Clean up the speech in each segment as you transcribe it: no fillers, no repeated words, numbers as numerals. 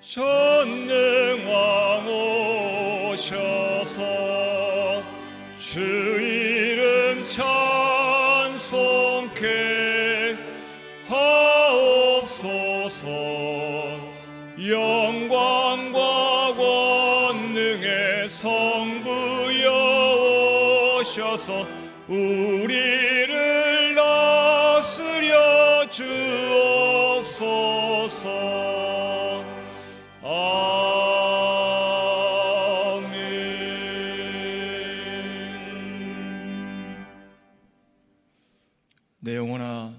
전능왕 오셔서 주 이름 찬송케 하옵소서. 영광과 권능의 성부여 오셔서 우리를 다스려 주옵소서. 아멘. 내 영혼아,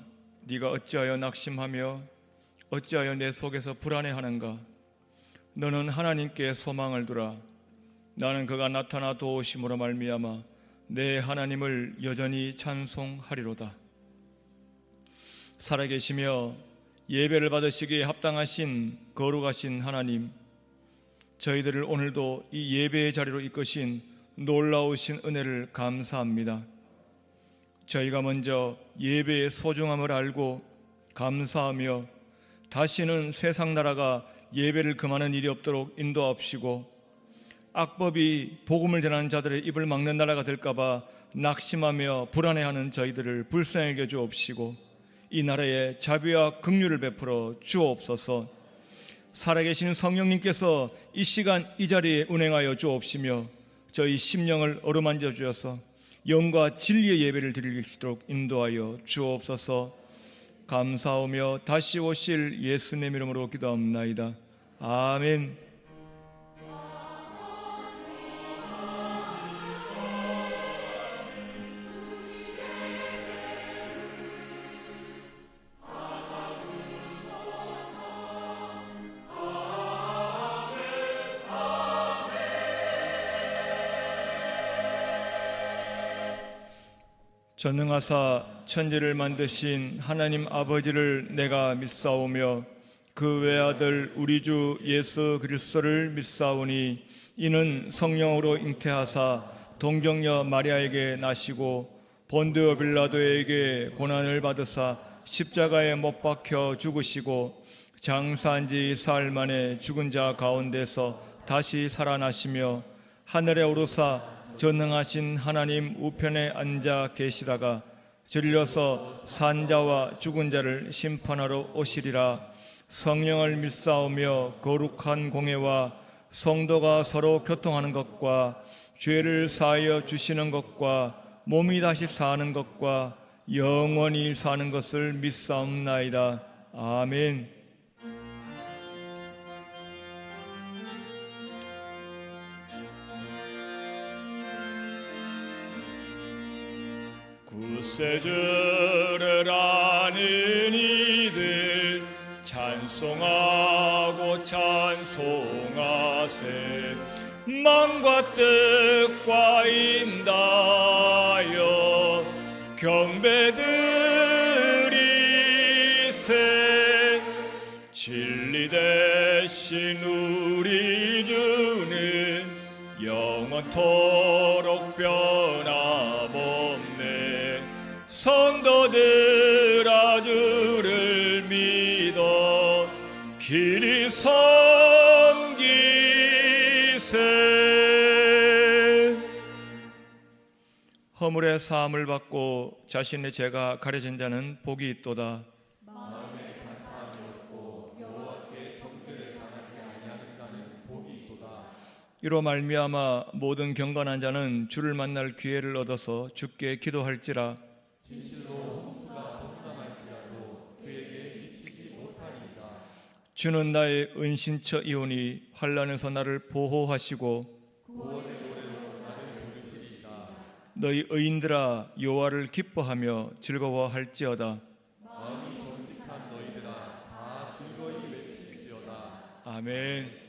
네가 어찌하여 낙심하며 어찌하여 내 속에서 불안해하는가? 너는 하나님께 소망을 두라. 나는 그가 나타나 도우심으로 말미암아 내 하나님을 여전히 찬송하리로다. 살아계시며 예배를 받으시기에 합당하신 거룩하신 하나님, 저희들을 오늘도 이 예배의 자리로 이끄신 놀라우신 은혜를 감사합니다. 저희가 먼저 예배의 소중함을 알고 감사하며 다시는 세상 나라가 예배를 금하는 일이 없도록 인도하옵시고, 악법이 복음을 전하는 자들의 입을 막는 나라가 될까봐 낙심하며 불안해하는 저희들을 불쌍하게 주옵시고, 이 나라에 자비와 긍휼을 베풀어 주옵소서. 살아계신 성령님께서 이 시간 이 자리에 운행하여 주옵시며 저희 심령을 어루만져 주셔서 영과 진리의 예배를 드릴 수 있도록 인도하여 주옵소서. 감사하며 다시 오실 예수님 이름으로 기도합나이다. 아멘. 전능하사 천지를 만드신 하나님 아버지를 내가 믿사오며 그 외아들 우리 주 예수 그리스도를 믿사오니 이는 성령으로 잉태하사 동정녀 마리아에게 나시고 본디오 빌라도에게 고난을 받으사 십자가에 못 박혀 죽으시고 장사한 지 사흘 만에 죽은 자 가운데서 다시 살아나시며 하늘에 오르사 전능하신 하나님 우편에 앉아 계시다가 들려서 산자와 죽은 자를 심판하러 오시리라. 성령을 믿사오며 거룩한 공회와 성도가 서로 교통하는 것과 죄를 사하여 주시는 것과 몸이 다시 사는 것과 영원히 사는 것을 믿사옵나이다. 아멘. 구세주를 아는 이들 찬송하고 찬송하세. 마음과 뜻과 인다여 경배드리세. 진리 대신 우리 주는 영원토록 변함없네. 성도들아 주를 믿어 길이 섬기세. 허물의 사함을 받고 자신의 죄가 가려진 자는 복이 있도다. 마음에 간사함이 없고 여호와께 정죄를 당하지 아니하는 자는 복이 있도다. 이로 말미암아 모든 경건한 자는 주를 만날 기회를 얻어서 주께 기도할지라. 진실로 홍수가 동남할지라도 그에게 미치지 못하리이다. 주는 나의 은신처이오니 환난에서 나를 보호하시고 구원의 노래로 나를 부르시리이다. 너희 의인들아 여호와를 기뻐하며 즐거워할지어다. 마음이 정직한 너희들아 다 즐거이 외칠지어다. 아멘.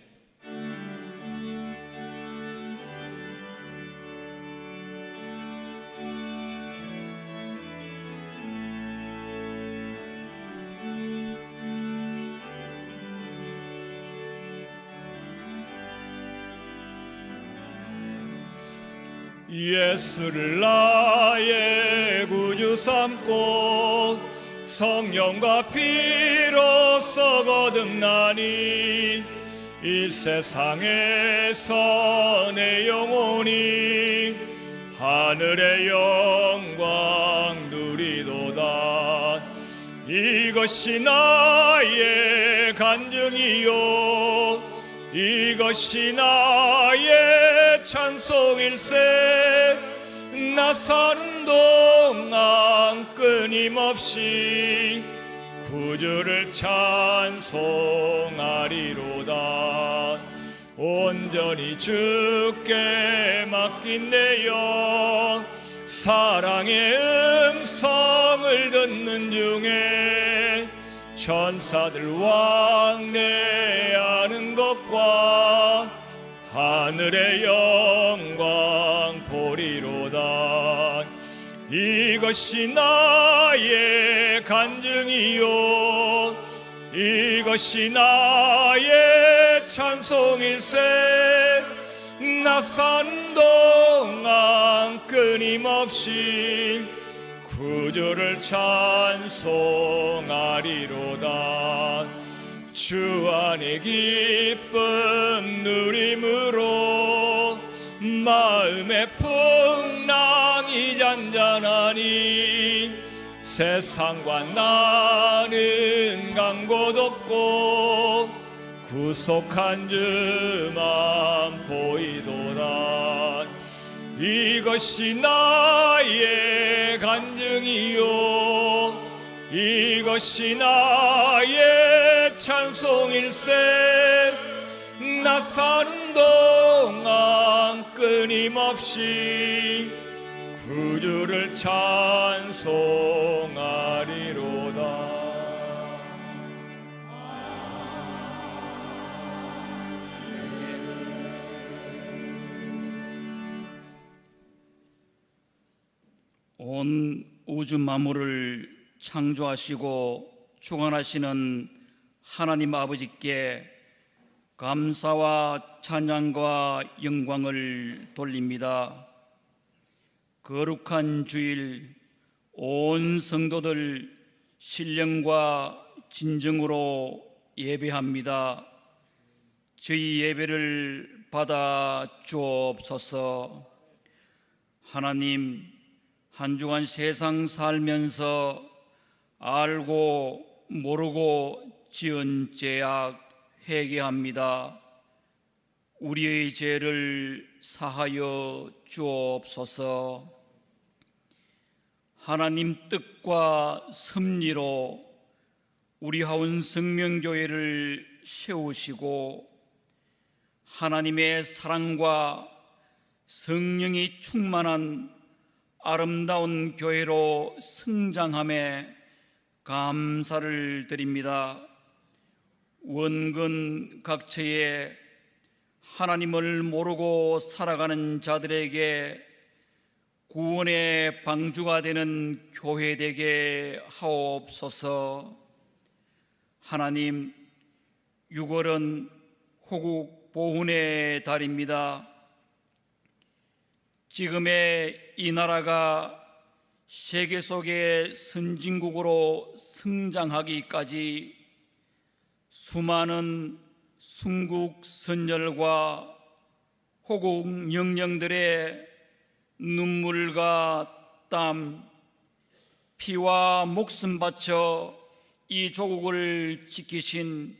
예수를 나의 구주 삼고 성령과 피로써 거듭나니 이 세상에서 내 영혼이 하늘의 영광 누리도다. 이것이 나의 간증이요 이것이 나의 찬송일세. 나 사는 동안 끊임없이 구주를 찬송하리로다. 온전히 주께 맡긴 내 영 사랑의 음성을 듣는 중에 천사들 왕래하는 것과 하늘의 영광 보리로다. 이것이 나의 간증이요 이것이 나의 찬송일세. 나 사는 동안 끊임없이 구주를 찬송하리로다. 주 안에 기쁨 누림으로 마음의 풍랑이 잔잔하니 세상과 나는 간 곳 없고 구속한 주만 보이도다. 이것이 나의 간증이요 이것이 나의 찬송일세. 나 사는 동안 끊임없이 구주를 찬송하리로다. 온 우주 만물을 창조하시고 주관하시는 하나님 아버지께 감사와 찬양과 영광을 돌립니다. 거룩한 주일 온 성도들 신령과 진정으로 예배합니다. 저희 예배를 받아 주옵소서. 하나님, 한 주간 세상 살면서 알고 모르고 지은 죄악 회개합니다. 우리의 죄를 사하여 주옵소서. 하나님 뜻과 섭리로 우리 하원 성명교회를 세우시고 하나님의 사랑과 성령이 충만한 아름다운 교회로 성장함에 감사를 드립니다. 원근 각처에 하나님을 모르고 살아가는 자들에게 구원의 방주가 되는 교회 되게 하옵소서. 하나님, 6월은 호국 보훈의 달입니다. 지금의 이 나라가 세계 속의 선진국으로 성장하기까지 수많은 순국 선열과 호국 영령들의 눈물과 땀, 피와 목숨 바쳐 이 조국을 지키신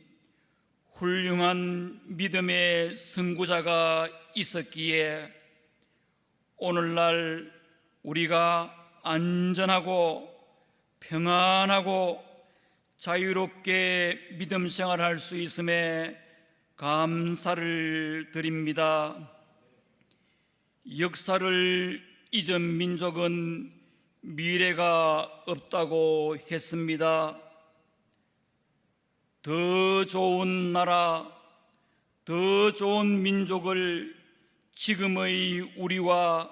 훌륭한 믿음의 선구자가 있었기에 오늘날 우리가 안전하고 평안하고 자유롭게 믿음 생활할 수 있음에 감사를 드립니다. 역사를 잊은 민족은 미래가 없다고 했습니다. 더 좋은 나라, 더 좋은 민족을 지금의 우리와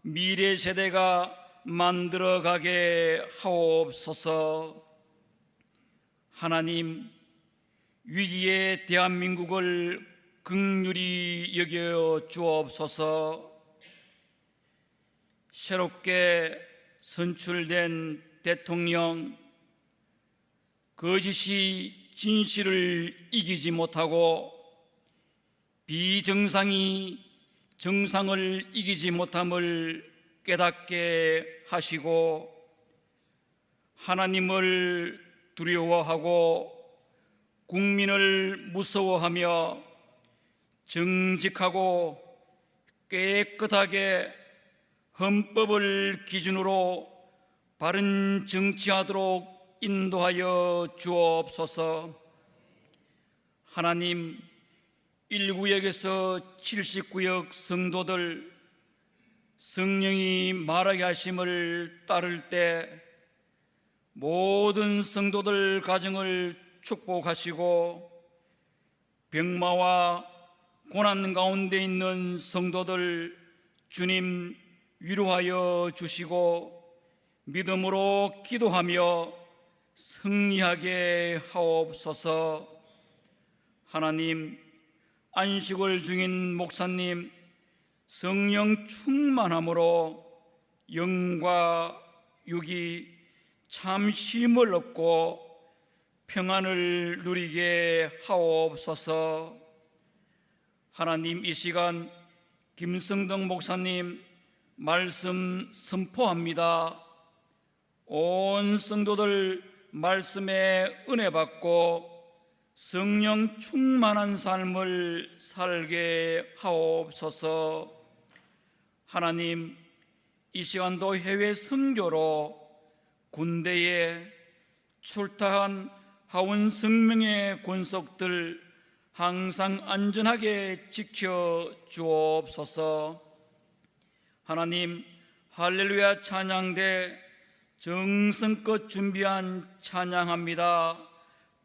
미래 세대가 만들어가게 하옵소서. 하나님, 위기의 대한민국을 긍휼히 여겨 주옵소서. 새롭게 선출된 대통령, 거짓이 진실을 이기지 못하고 비정상이 정상을 이기지 못함을 깨닫게 하시고 하나님을 두려워하고 국민을 무서워하며 정직하고 깨끗하게 헌법을 기준으로 바른 정치하도록 인도하여 주옵소서. 하나님, 1구역에서 79역 성도들 성령이 말하게 하심을 따를 때 모든 성도들 가정을 축복하시고 병마와 고난 가운데 있는 성도들 주님 위로하여 주시고 믿음으로 기도하며 승리하게 하옵소서. 하나님, 안식을 중인 목사님 성령 충만함으로 영과 육이 참 쉼을 얻고 평안을 누리게 하옵소서. 하나님, 이 시간 김성덕 목사님 말씀 선포합니다. 온 성도들 말씀에 은혜 받고 성령 충만한 삶을 살게 하옵소서. 하나님, 이 시간도 해외 선교로 군대에 출타한 하원 성명의 권속들 항상 안전하게 지켜 주옵소서. 하나님, 할렐루야 찬양대 정성껏 준비한 찬양합니다.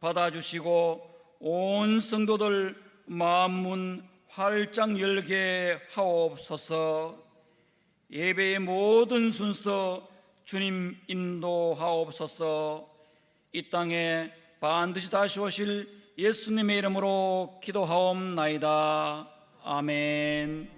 받아주시고 온 성도들 마음문 활짝 열게 하옵소서. 예배의 모든 순서 주님 인도하옵소서. 이 땅에 반드시 다시 오실 예수님의 이름으로 기도하옵나이다. 아멘.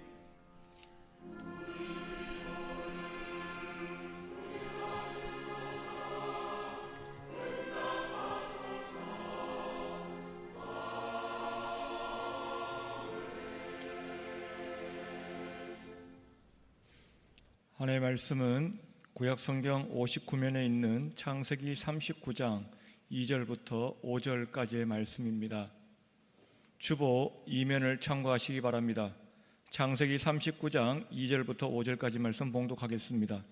하나님의 말씀은 구약성경 59면에 있는 창세기 39장 2절부터 5절까지의 말씀입니다. 주보 2면을 참고하시기 바랍니다. 창세기 39장 2절부터 5절까지 말씀 봉독하겠습니다.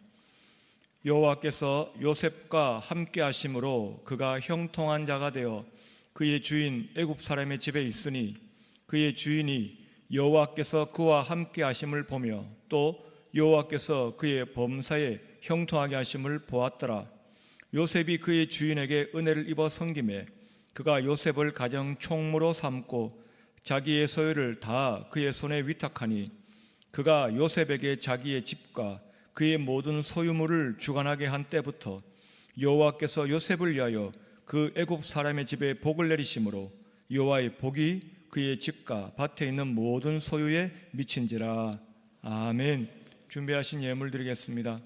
여호와께서 요셉과 함께 하심으로 그가 형통한 자가 되어 그의 주인 애굽 사람의 집에 있으니 그의 주인이 여호와께서 그와 함께 하심을 보며 또 여호와께서 그의 범사에 형통하게 하심을 보았더라. 요셉이 그의 주인에게 은혜를 입어 섬김에 그가 요셉을 가정 총무로 삼고 자기의 소유를 다 그의 손에 위탁하니 그가 요셉에게 자기의 집과 그의 모든 소유물을 주관하게 한 때부터 여호와께서 요셉을 위하여 그 애굽 사람의 집에 복을 내리심으로 여호와의 복이 그의 집과 밭에 있는 모든 소유에 미친지라. 아멘. 준비하신 예물 드리겠습니다.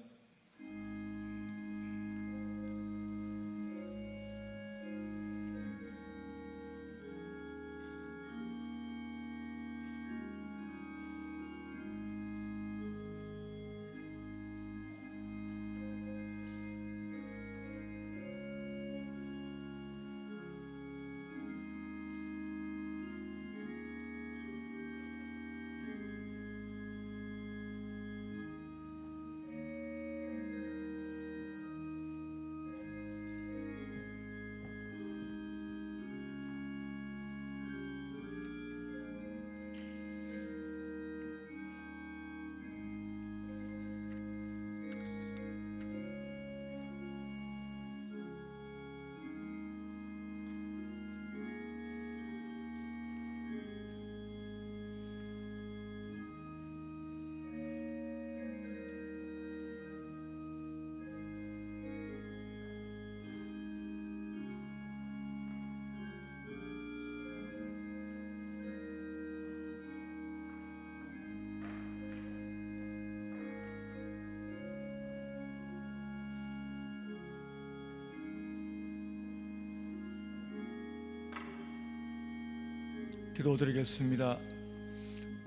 기도드리겠습니다.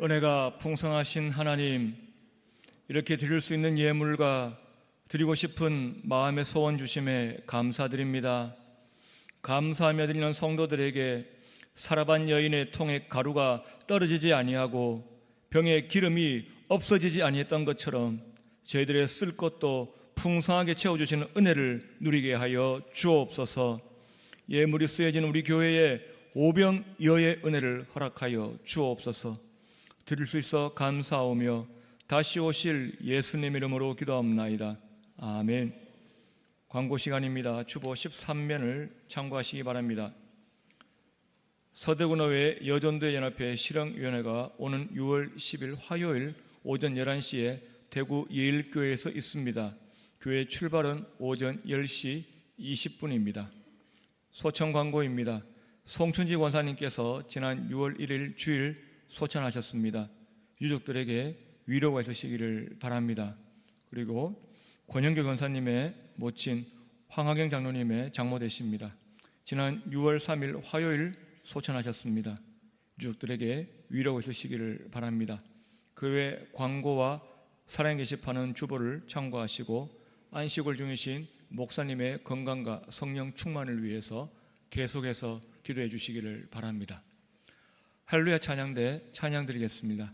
은혜가 풍성하신 하나님, 이렇게 드릴 수 있는 예물과 드리고 싶은 마음의 소원 주심에 감사드립니다. 감사하며 드리는 성도들에게 사라반 여인의 통에 가루가 떨어지지 아니하고 병에 기름이 없어지지 아니했던 것처럼 저희들의 쓸 것도 풍성하게 채워주시는 은혜를 누리게 하여 주옵소서. 예물이 쓰여진 우리 교회에 오병이어의 은혜를 허락하여 주옵소서. 드릴 수 있어 감사하오며 다시 오실 예수님 이름으로 기도합나이다. 아멘. 광고 시간입니다. 주보 13면을 참고하시기 바랍니다. 서대구노회 여전도회 연합회 실행위원회가 오는 6월 10일 화요일 오전 11시에 대구 예일교회에서 있습니다. 교회 출발은 오전 10시 20분입니다. 소청 광고입니다. 송춘지 권사님께서 지난 6월 1일 주일 소천하셨습니다. 유족들에게 위로가 있으시기를 바랍니다. 그리고 권영교 권사님의 모친 황하경 장로님의 장모 되십니다. 지난 6월 3일 화요일 소천하셨습니다. 유족들에게 위로가 있으시기를 바랍니다. 그 외 광고와 사랑 게시판은 주보를 참고하시고 안식월 중이신 목사님의 건강과 성령 충만을 위해서 계속해서 기도해 주시기를 바랍니다. 할렐루야 찬양대 찬양 드리겠습니다.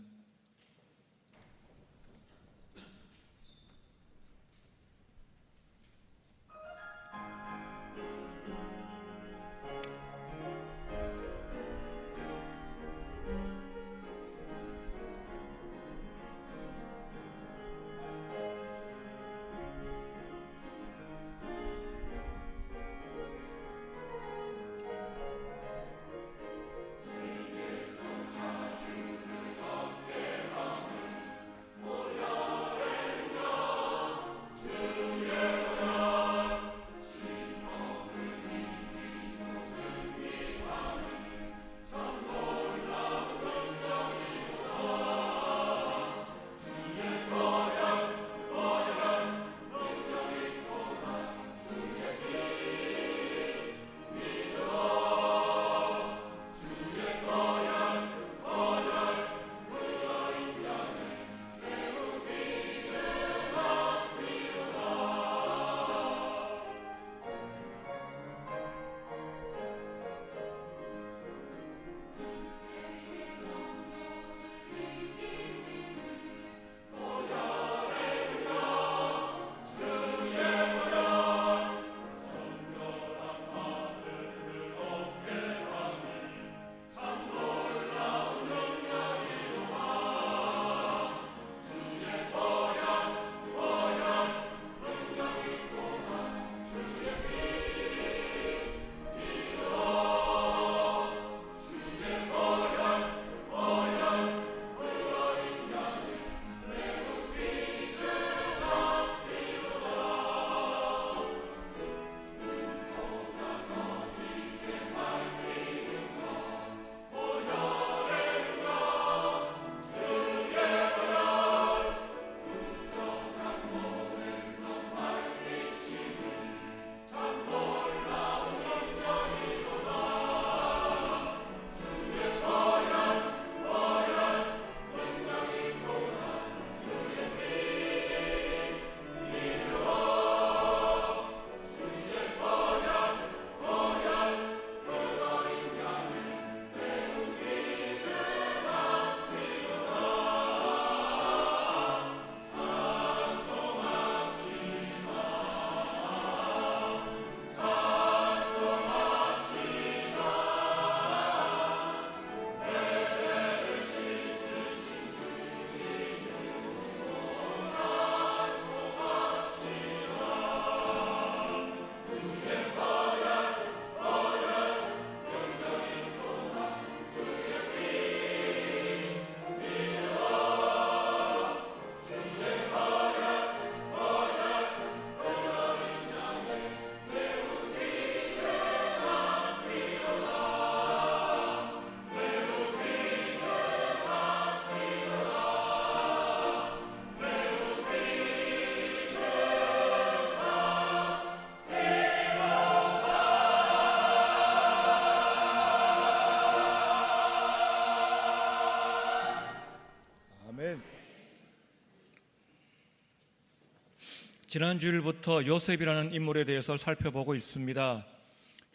지난 주일부터 요셉이라는 인물에 대해서 살펴보고 있습니다.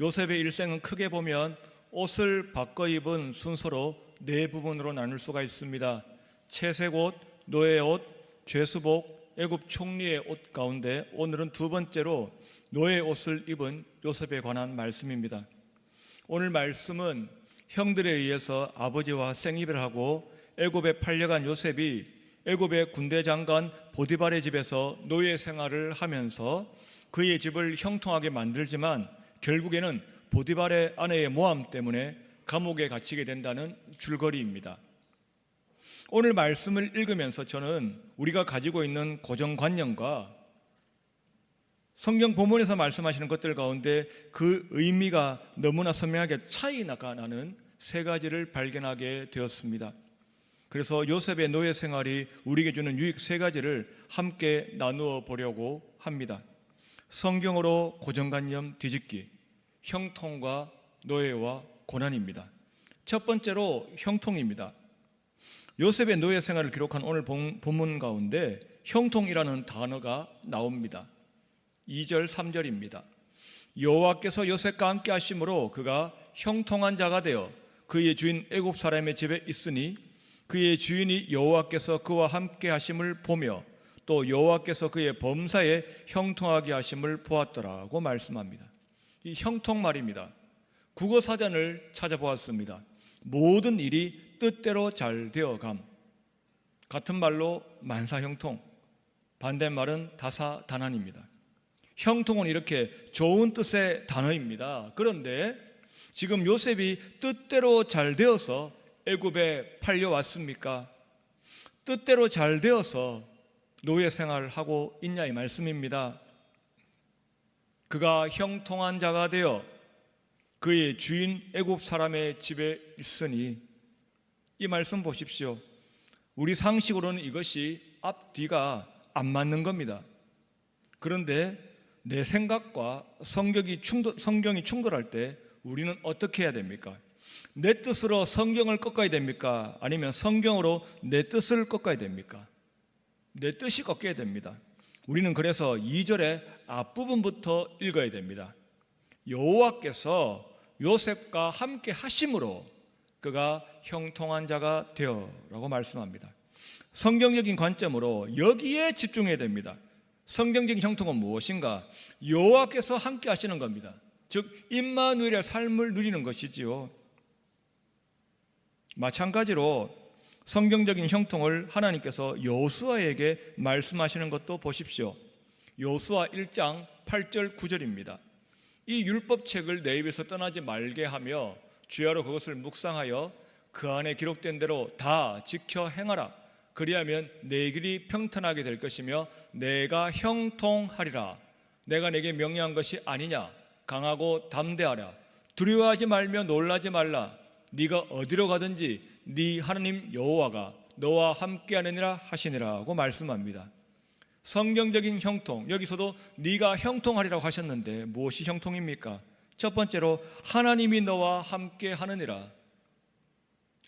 요셉의 일생은 크게 보면 옷을 바꿔 입은 순서로 네 부분으로 나눌 수가 있습니다. 채색옷, 노예옷, 죄수복, 애굽 총리의 옷 가운데 오늘은 두 번째로 노예 옷을 입은 요셉에 관한 말씀입니다. 오늘 말씀은 형들에 의해서 아버지와 생이별하고 애굽에 팔려간 요셉이 애굽의 군대 장관 보디발의 집에서 노예 생활을 하면서 그의 집을 형통하게 만들지만 결국에는 보디발의 아내의 모함 때문에 감옥에 갇히게 된다는 줄거리입니다. 오늘 말씀을 읽으면서 저는 우리가 가지고 있는 고정관념과 성경 본문에서 말씀하시는 것들 가운데 그 의미가 너무나 선명하게 차이가 나는 세 가지를 발견하게 되었습니다. 그래서 요셉의 노예 생활이 우리에게 주는 유익 세 가지를 함께 나누어 보려고 합니다. 성경으로 고정관념 뒤집기, 형통과 노예와 고난입니다. 첫 번째로 형통입니다. 요셉의 노예 생활을 기록한 오늘 본문 가운데 형통이라는 단어가 나옵니다. 2절, 3절입니다. 여호와께서 요셉과 함께 하심으로 그가 형통한 자가 되어 그의 주인 애굽 사람의 집에 있으니 그의 주인이 여호와께서 그와 함께 하심을 보며 또 여호와께서 그의 범사에 형통하게 하심을 보았더라고 말씀합니다. 이 형통 말입니다. 국어사전을 찾아보았습니다. 모든 일이 뜻대로 잘 되어감. 같은 말로 만사형통, 반대말은 다사다난입니다. 형통은 이렇게 좋은 뜻의 단어입니다. 그런데 지금 요셉이 뜻대로 잘 되어서 애굽에 팔려왔습니까? 뜻대로 잘 되어서 노예 생활을 하고 있냐 이 말씀입니다. 그가 형통한 자가 되어 그의 주인 애굽 사람의 집에 있으니, 이 말씀 보십시오. 우리 상식으로는 이것이 앞뒤가 안 맞는 겁니다. 그런데 내 생각과 성경이 충돌할 때 우리는 어떻게 해야 됩니까? 내 뜻으로 성경을 꺾어야 됩니까? 아니면 성경으로 내 뜻을 꺾어야 됩니까? 내 뜻이 꺾여야 됩니다. 우리는 그래서 2절의 앞부분부터 읽어야 됩니다. 여호와께서 요셉과 함께 하심으로 그가 형통한 자가 되어라고 말씀합니다. 성경적인 관점으로 여기에 집중해야 됩니다. 성경적인 형통은 무엇인가? 여호와께서 함께 하시는 겁니다. 즉 임마누엘의 삶을 누리는 것이지요. 마찬가지로 성경적인 형통을 하나님께서 여호수아에게 말씀하시는 것도 보십시오. 여호수아 1장 8절 9절입니다. 이 율법책을 내 입에서 떠나지 말게 하며 주야로 그것을 묵상하여 그 안에 기록된 대로 다 지켜 행하라. 그리하면 내 길이 평탄하게 될 것이며 내가 형통하리라. 내가 내게 명령한 것이 아니냐. 강하고 담대하라. 두려워하지 말며 놀라지 말라. 네가 어디로 가든지 네 하나님 여호와가 너와 함께하느니라 하시니라고 말씀합니다. 성경적인 형통, 여기서도 네가 형통하리라고 하셨는데 무엇이 형통입니까? 첫 번째로 하나님이 너와 함께하느니라.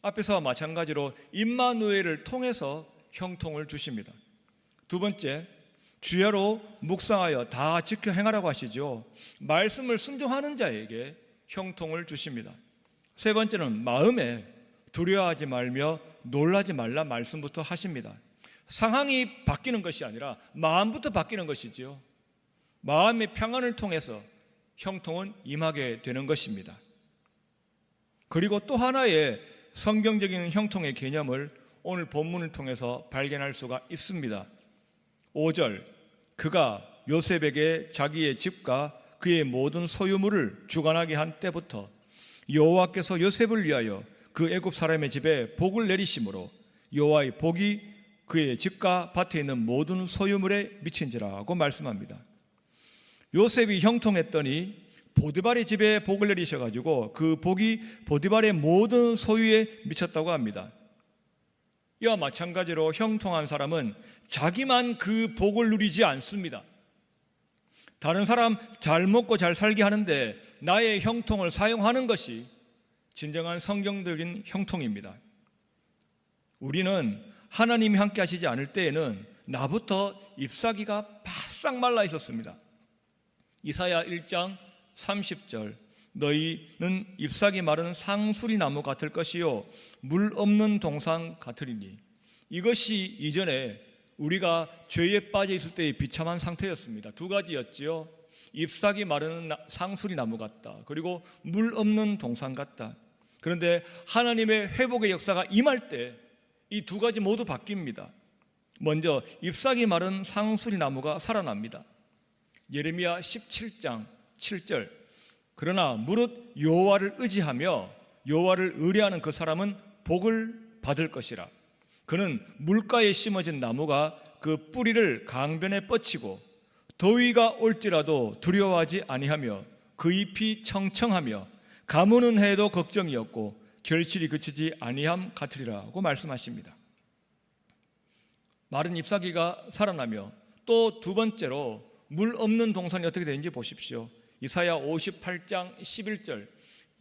앞에서와 마찬가지로 임마누엘을 통해서 형통을 주십니다. 두 번째, 주야로 묵상하여 다 지켜 행하라고 하시죠. 말씀을 순종하는 자에게 형통을 주십니다. 세 번째는 마음에 두려워하지 말며 놀라지 말라 말씀부터 하십니다. 상황이 바뀌는 것이 아니라 마음부터 바뀌는 것이지요. 마음의 평안을 통해서 형통은 임하게 되는 것입니다. 그리고 또 하나의 성경적인 형통의 개념을 오늘 본문을 통해서 발견할 수가 있습니다. 5절, 그가 요셉에게 자기의 집과 그의 모든 소유물을 주관하게 한 때부터 여호와께서 요셉을 위하여 그 애굽 사람의 집에 복을 내리심으로 여호와의 복이 그의 집과 밭에 있는 모든 소유물에 미친지라고 말씀합니다. 요셉이 형통했더니 보디발의 집에 복을 내리셔가지고 그 복이 보디발의 모든 소유에 미쳤다고 합니다. 이와 마찬가지로 형통한 사람은 자기만 그 복을 누리지 않습니다. 다른 사람 잘 먹고 잘 살게 하는데 나의 형통을 사용하는 것이 진정한 성경적인 형통입니다. 우리는 하나님이 함께 하시지 않을 때에는 나부터 잎사귀가 바싹 말라 있었습니다. 이사야 1장 30절 너희는 잎사귀 마른 상수리 나무 같을 것이요 물 없는 동산 같으리니 이것이 이전에 우리가 죄에 빠져 있을 때의 비참한 상태였습니다. 두 가지였지요. 잎사귀 마르는 상수리 나무 같다. 그리고 물 없는 동산 같다. 그런데 하나님의 회복의 역사가 임할 때 이 두 가지 모두 바뀝니다. 먼저 잎사귀 마른 상수리 나무가 살아납니다. 예레미야 17장 7절 그러나 무릇 여호와를 의지하며 여호와를 의뢰하는 그 사람은 복을 받을 것이라. 그는 물가에 심어진 나무가 그 뿌리를 강변에 뻗치고 더위가 올지라도 두려워하지 아니하며 그 잎이 청청하며 가무는 해도 걱정이었고 결실이 그치지 아니함 같으리라고 말씀하십니다. 마른 잎사귀가 살아나며 또 두 번째로 물 없는 동산이 어떻게 되는지 보십시오. 이사야 58장 11절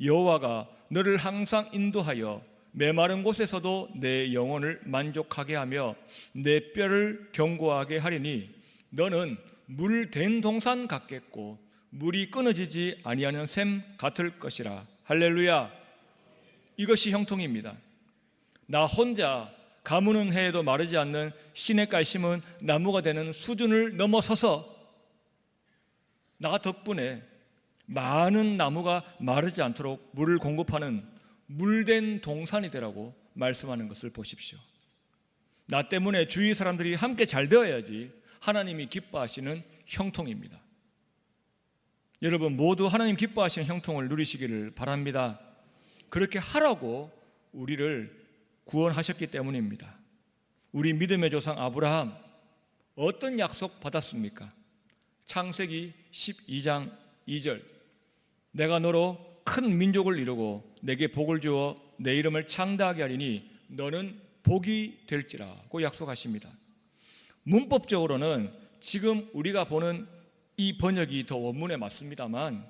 여호와가 너를 항상 인도하여 메마른 곳에서도 내 영혼을 만족하게 하며 내 뼈를 견고하게 하리니 너는 물된 동산 같겠고 물이 끊어지지 아니하는 샘 같을 것이라. 할렐루야. 이것이 형통입니다. 나 혼자 가무는 해에도 마르지 않는 시냇가에 심은 나무가 되는 수준을 넘어서서 나 덕분에 많은 나무가 마르지 않도록 물을 공급하는 물된 동산이 되라고 말씀하는 것을 보십시오. 나 때문에 주위 사람들이 함께 잘 되어야지 하나님이 기뻐하시는 형통입니다. 여러분 모두 하나님 기뻐하시는 형통을 누리시기를 바랍니다. 그렇게 하라고 우리를 구원하셨기 때문입니다. 우리 믿음의 조상 아브라함 어떤 약속 받았습니까? 창세기 12장 2절 내가 너로 큰 민족을 이루고 내게 복을 주어 내 이름을 창대하게 하리니 너는 복이 될지라고 약속하십니다. 문법적으로는 지금 우리가 보는 이 번역이 더 원문에 맞습니다만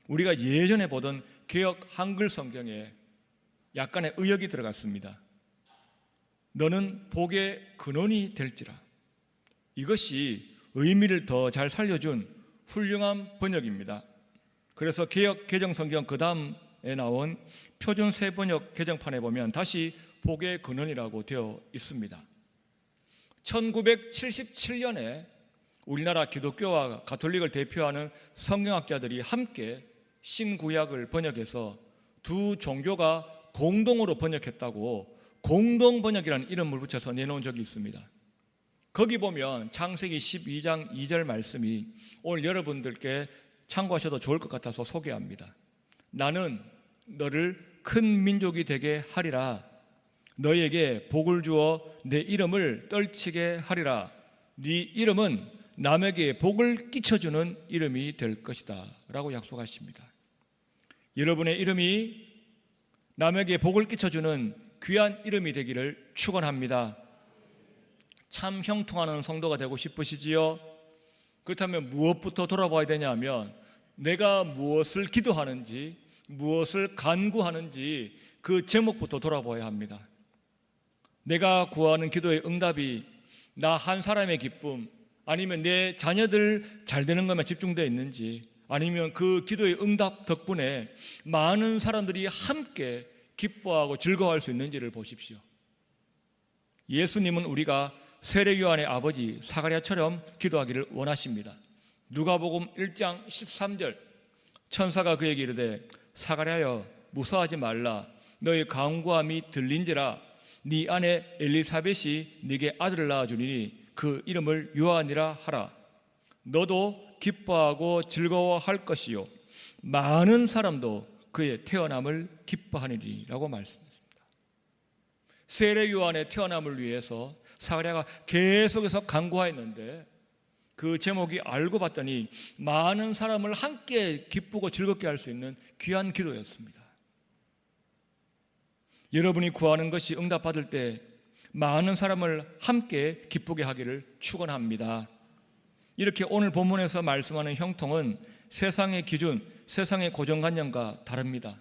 우리가 예전에 보던 개역 한글 성경에 약간의 의역이 들어갔습니다. 너는 복의 근원이 될지라. 이것이 의미를 더 잘 살려준 훌륭한 번역입니다. 그래서 개역 개정성경 그 다음에 나온 표준 새번역 개정판에 보면 다시 복의 근원이라고 되어 있습니다. 1977년에 우리나라 기독교와 가톨릭을 대표하는 성경학자들이 함께 신구약을 번역해서 두 종교가 공동으로 번역했다고 공동번역이라는 이름을 붙여서 내놓은 적이 있습니다. 거기 보면 창세기 12장 2절 말씀이 오늘 여러분들께 참고하셔도 좋을 것 같아서 소개합니다. 나는 너를 큰 민족이 되게 하리라. 너에게 복을 주어 내 이름을 떨치게 하리라. 네 이름은 남에게 복을 끼쳐주는 이름이 될 것이다 라고 약속하십니다. 여러분의 이름이 남에게 복을 끼쳐주는 귀한 이름이 되기를 축원합니다. 참 형통하는 성도가 되고 싶으시지요? 그렇다면 무엇부터 돌아봐야 되냐 하면 내가 무엇을 기도하는지 무엇을 간구하는지 그 제목부터 돌아봐야 합니다. 내가 구하는 기도의 응답이 나 한 사람의 기쁨 아니면 내 자녀들 잘 되는 것만 집중되어 있는지 아니면 그 기도의 응답 덕분에 많은 사람들이 함께 기뻐하고 즐거워할 수 있는지를 보십시오. 예수님은 우리가 세례 요한의 아버지 사가랴처럼 기도하기를 원하십니다. 누가복음 1장 13절 천사가 그에게 이르되 사가랴여 무서워하지 말라. 너의 간구함이 들린지라. 네 아내 엘리사벳이 네게 아들을 낳아주리니 그 이름을 요한이라 하라. 너도 기뻐하고 즐거워할 것이요 많은 사람도 그의 태어남을 기뻐하리라고 말씀했습니다. 세례 요한의 태어남을 위해서 사가랴가 계속해서 간구하였는데 그 제목이 알고 봤더니 많은 사람을 함께 기쁘고 즐겁게 할 수 있는 귀한 기도였습니다. 여러분이 구하는 것이 응답받을 때 많은 사람을 함께 기쁘게 하기를 축원합니다. 이렇게 오늘 본문에서 말씀하는 형통은 세상의 기준, 세상의 고정관념과 다릅니다.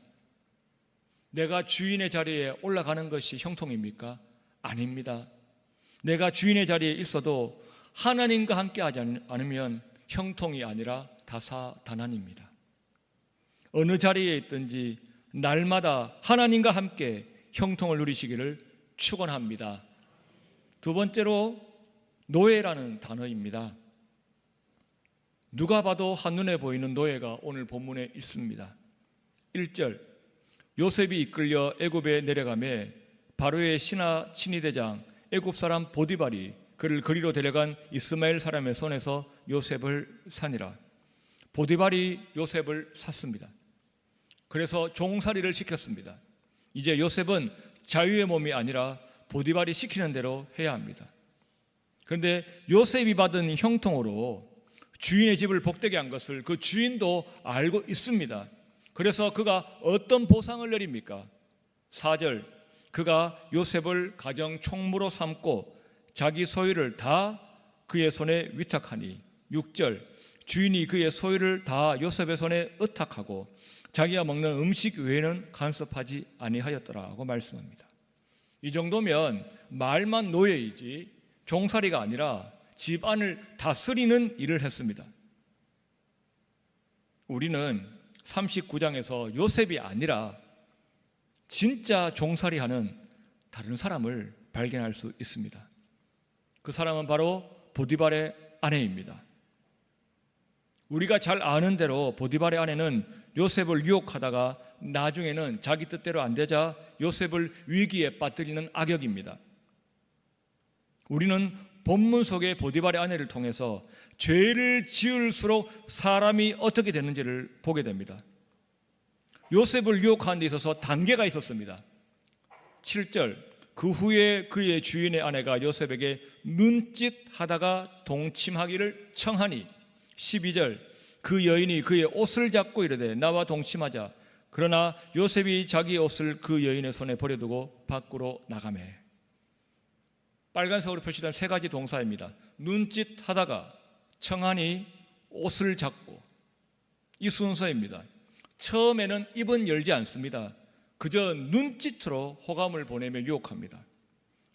내가 주인의 자리에 올라가는 것이 형통입니까? 아닙니다. 내가 주인의 자리에 있어도 하나님과 함께 하지 않으면 형통이 아니라 다사다난입니다. 어느 자리에 있든지 날마다 하나님과 함께 형통을 누리시기를 축원합니다. 두 번째로 노예라는 단어입니다. 누가 봐도 한눈에 보이는 노예가 오늘 본문에 있습니다. 1절, 요셉이 이끌려 애굽에 내려가매 바로의 신하 친위대장 애굽 사람 보디발이 그를 그리로 데려간 이스마엘 사람의 손에서 요셉을 사니라. 보디발이 요셉을 샀습니다. 그래서 종살이를 시켰습니다. 이제 요셉은 자유의 몸이 아니라 보디발이 시키는 대로 해야 합니다. 그런데 요셉이 받은 형통으로 주인의 집을 복되게 한 것을 그 주인도 알고 있습니다. 그래서 그가 어떤 보상을 내립니까? 4절, 그가 요셉을 가정 총무로 삼고 자기 소유를 다 그의 손에 위탁하니. 6절, 주인이 그의 소유를 다 요셉의 손에 의탁하고 자기가 먹는 음식 외에는 간섭하지 아니하였더라고 말씀합니다. 이 정도면 말만 노예이지 종살이가 아니라 집안을 다스리는 일을 했습니다. 우리는 39장에서 요셉이 아니라 진짜 종살이하는 다른 사람을 발견할 수 있습니다. 그 사람은 바로 보디발의 아내입니다. 우리가 잘 아는 대로 보디발의 아내는 요셉을 유혹하다가 나중에는 자기 뜻대로 안 되자 요셉을 위기에 빠뜨리는 악역입니다. 우리는 본문 속의 보디발의 아내를 통해서 죄를 지을수록 사람이 어떻게 되는지를 보게 됩니다. 요셉을 유혹하는 데 있어서 단계가 있었습니다. 7절, 그 후에 그의 주인의 아내가 요셉에게 눈짓하다가 동침하기를 청하니. 12절, 그 여인이 그의 옷을 잡고 이르되 나와 동침하자. 그러나 요셉이 자기의 옷을 그 여인의 손에 버려두고 밖으로 나가매. 빨간색으로 표시된 세 가지 동사입니다. 눈짓하다가, 청하니, 옷을 잡고. 이 순서입니다. 처음에는 입은 열지 않습니다. 그저 눈짓으로 호감을 보내며 유혹합니다.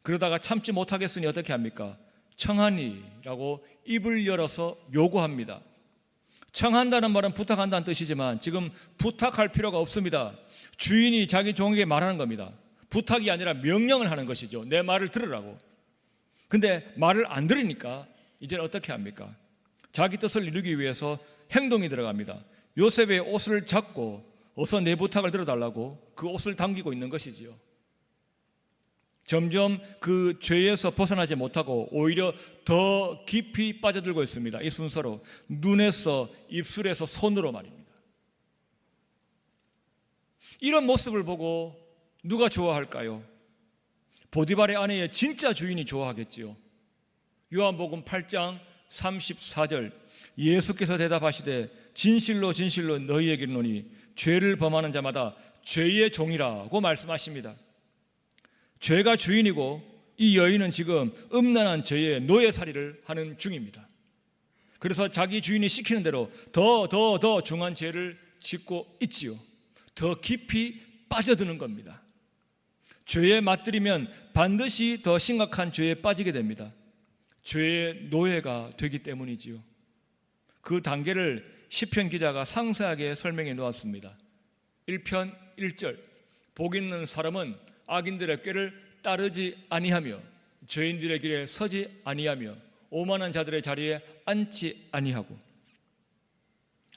그러다가 참지 못하겠으니 어떻게 합니까? 청하니라고 입을 열어서 요구합니다. 청한다는 말은 부탁한다는 뜻이지만 지금 부탁할 필요가 없습니다. 주인이 자기 종에게 말하는 겁니다. 부탁이 아니라 명령을 하는 것이죠. 내 말을 들으라고. 근데 말을 안 들으니까 이제는 어떻게 합니까? 자기 뜻을 이루기 위해서 행동이 들어갑니다. 요셉의 옷을 잡고 어서 내 부탁을 들어달라고 그 옷을 당기고 있는 것이지요. 점점 그 죄에서 벗어나지 못하고 오히려 더 깊이 빠져들고 있습니다. 이 순서로 눈에서, 입술에서, 손으로 말입니다. 이런 모습을 보고 누가 좋아할까요? 보디발의 아내의 진짜 주인이 좋아하겠지요. 요한복음 8장 34절, 예수께서 대답하시되 진실로 진실로 너희에게 이르노니 죄를 범하는 자마다 죄의 종이라고 말씀하십니다. 죄가 주인이고 이 여인은 지금 음란한 죄의 노예살이를 하는 중입니다. 그래서 자기 주인이 시키는 대로 더 중한 죄를 짓고 있지요. 더 깊이 빠져드는 겁니다. 죄에 맞들이면 반드시 더 심각한 죄에 빠지게 됩니다. 죄의 노예가 되기 때문이지요. 그 단계를 시편 기자가 상세하게 설명해 놓았습니다. 1편 1절, 복 있는 사람은 악인들의 꾀를 따르지 아니하며 죄인들의 길에 서지 아니하며 오만한 자들의 자리에 앉지 아니하고.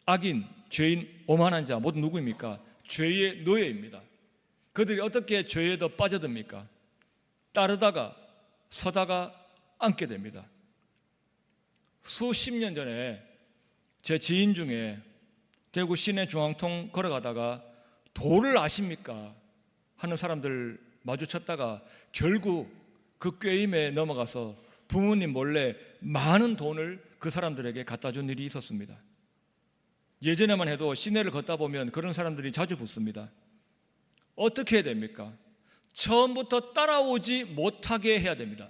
악인, 죄인, 오만한 자 모두 누구입니까? 죄의 노예입니다. 그들이 어떻게 죄에 더 빠져듭니까? 따르다가 서다가 앉게 됩니다. 수십 년 전에 제 지인 중에 대구 시내 중앙통 걸어가다가 도를 아십니까? 하는 사람들 마주쳤다가 결국 그 꾀임에 넘어가서 부모님 몰래 많은 돈을 그 사람들에게 갖다 준 일이 있었습니다. 예전에만 해도 시내를 걷다 보면 그런 사람들이 자주 붙습니다. 어떻게 해야 됩니까? 처음부터 따라오지 못하게 해야 됩니다.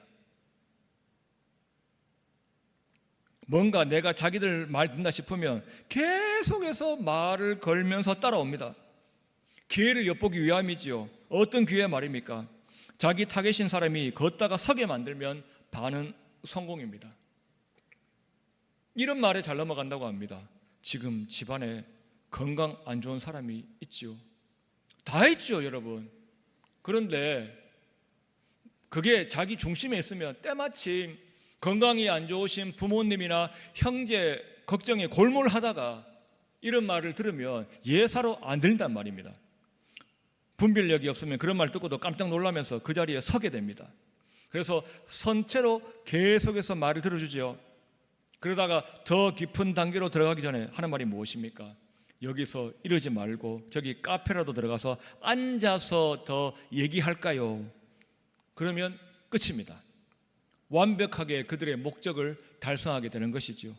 뭔가 내가 자기들 말 듣나 싶으면 계속해서 말을 걸면서 따라옵니다. 기회를 엿보기 위함이지요. 어떤 기회 말입니까? 자기 타겟인 사람이 걷다가 서게 만들면 반은 성공입니다. 이런 말에 잘 넘어간다고 합니다. 지금 집안에 건강 안 좋은 사람이 있지요. 다 있죠, 여러분. 그런데 그게 자기 중심에 있으면 때마침 건강이 안 좋으신 부모님이나 형제 걱정에 골몰하다가 이런 말을 들으면 예사로 안 들린단 말입니다. 분별력이 없으면 그런 말 듣고도 깜짝 놀라면서 그 자리에 서게 됩니다. 그래서 선체로 계속해서 말을 들어주죠. 그러다가 더 깊은 단계로 들어가기 전에 하는 말이 무엇입니까? 여기서 이러지 말고 저기 카페라도 들어가서 앉아서 더 얘기할까요? 그러면 끝입니다. 완벽하게 그들의 목적을 달성하게 되는 것이죠.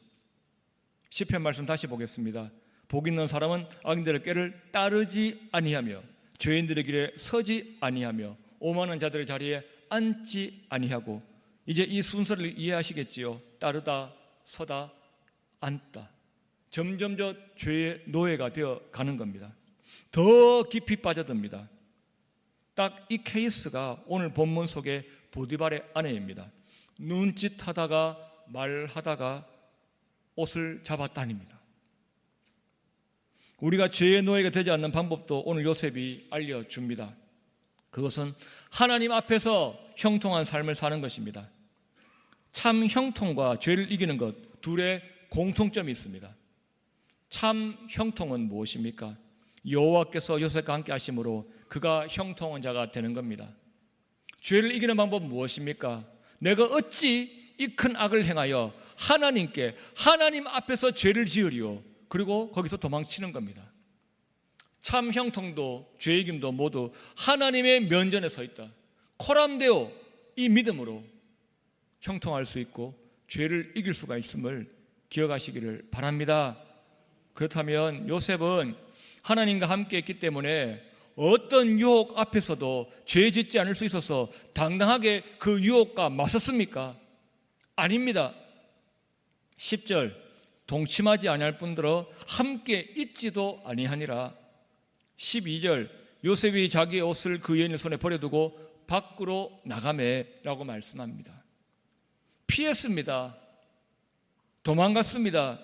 시편 말씀 다시 보겠습니다. 복 있는 사람은 악인들의 꾀를 따르지 아니하며 죄인들의 길에 서지 아니하며 오만한 자들의 자리에 앉지 아니하고, 이제 이 순서를 이해하시겠지요. 따르다, 서다, 앉다. 점점 저 죄의 노예가 되어 가는 겁니다. 더 깊이 빠져듭니다. 딱 이 케이스가 오늘 본문 속의 보디발의 아내입니다. 눈짓하다가 말하다가 옷을 잡아다닙니다. 우리가 죄의 노예가 되지 않는 방법도 오늘 요셉이 알려줍니다. 그것은 하나님 앞에서 형통한 삶을 사는 것입니다. 참 형통과 죄를 이기는 것 둘의 공통점이 있습니다. 참 형통은 무엇입니까? 여호와께서 요셉과 함께 하심으로 그가 형통한 자가 되는 겁니다. 죄를 이기는 방법은 무엇입니까? 내가 어찌 이 큰 악을 행하여 하나님 앞에서 죄를 지으리요. 그리고 거기서 도망치는 겁니다. 참 형통도 죄이김도 모두 하나님의 면전에 서 있다. 코람데오 이 믿음으로 형통할 수 있고 죄를 이길 수가 있음을 기억하시기를 바랍니다. 그렇다면 요셉은 하나님과 함께 했기 때문에 어떤 유혹 앞에서도 죄 짓지 않을 수 있어서 당당하게 그 유혹과 맞섰습니까? 아닙니다. 10절 동침하지 아니할 뿐더러 함께 있지도 아니하니라. 12절 요셉이 자기의 옷을 그 여인의 손에 버려두고 밖으로 나가매라고 말씀합니다. 피했습니다. 도망갔습니다.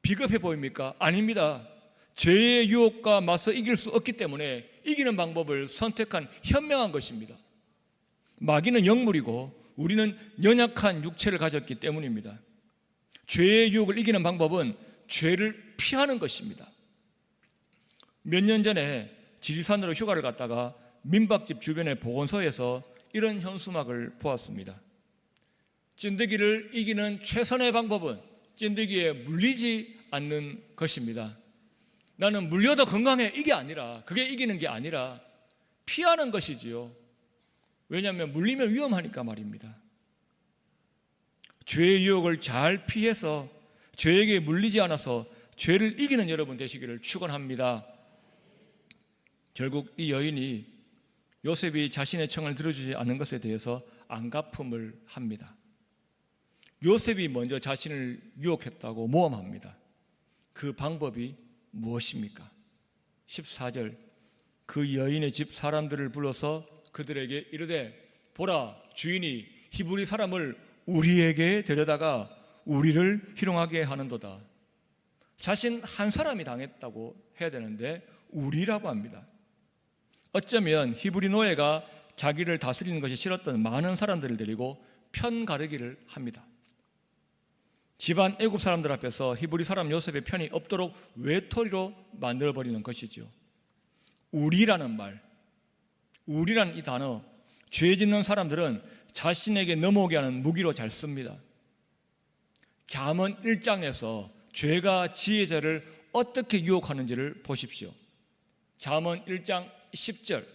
비겁해 보입니까? 아닙니다. 죄의 유혹과 맞서 이길 수 없기 때문에 이기는 방법을 선택한 현명한 것입니다. 마귀는 영물이고 우리는 연약한 육체를 가졌기 때문입니다. 죄의 유혹을 이기는 방법은 죄를 피하는 것입니다. 몇 년 전에 지리산으로 휴가를 갔다가 민박집 주변의 보건소에서 이런 현수막을 보았습니다. 찐득이를 이기는 최선의 방법은 찐득이에 물리지 않는 것입니다. 나는 물려도 건강해, 이게 아니라, 그게 이기는 게 아니라 피하는 것이지요. 왜냐하면 물리면 위험하니까 말입니다. 죄의 유혹을 잘 피해서 죄에게 물리지 않아서 죄를 이기는 여러분 되시기를 축원합니다. 결국 이 여인이 요셉이 자신의 청을 들어주지 않는 것에 대해서 안갚음을 합니다. 요셉이 먼저 자신을 유혹했다고 모함합니다. 그 방법이 무엇입니까? 14절 그 여인의 집 사람들을 불러서 그들에게 이르되 보라, 주인이 히브리 사람을 우리에게 데려다가 우리를 희롱하게 하는도다. 자신 한 사람이 당했다고 해야 되는데 우리라고 합니다. 어쩌면 히브리 노예가 자기를 다스리는 것이 싫었던 많은 사람들을 데리고 편가르기를 합니다. 집안 애굽 사람들 앞에서 히브리 사람 요셉의 편이 없도록 외톨이로 만들어버리는 것이죠. 우리라는 말, 우리라는 이 단어, 죄 짓는 사람들은 자신에게 넘어오게 하는 무기로 잘 씁니다. 잠언 1장에서 죄가 지혜자를 어떻게 유혹하는지를 보십시오. 잠언 1장 10절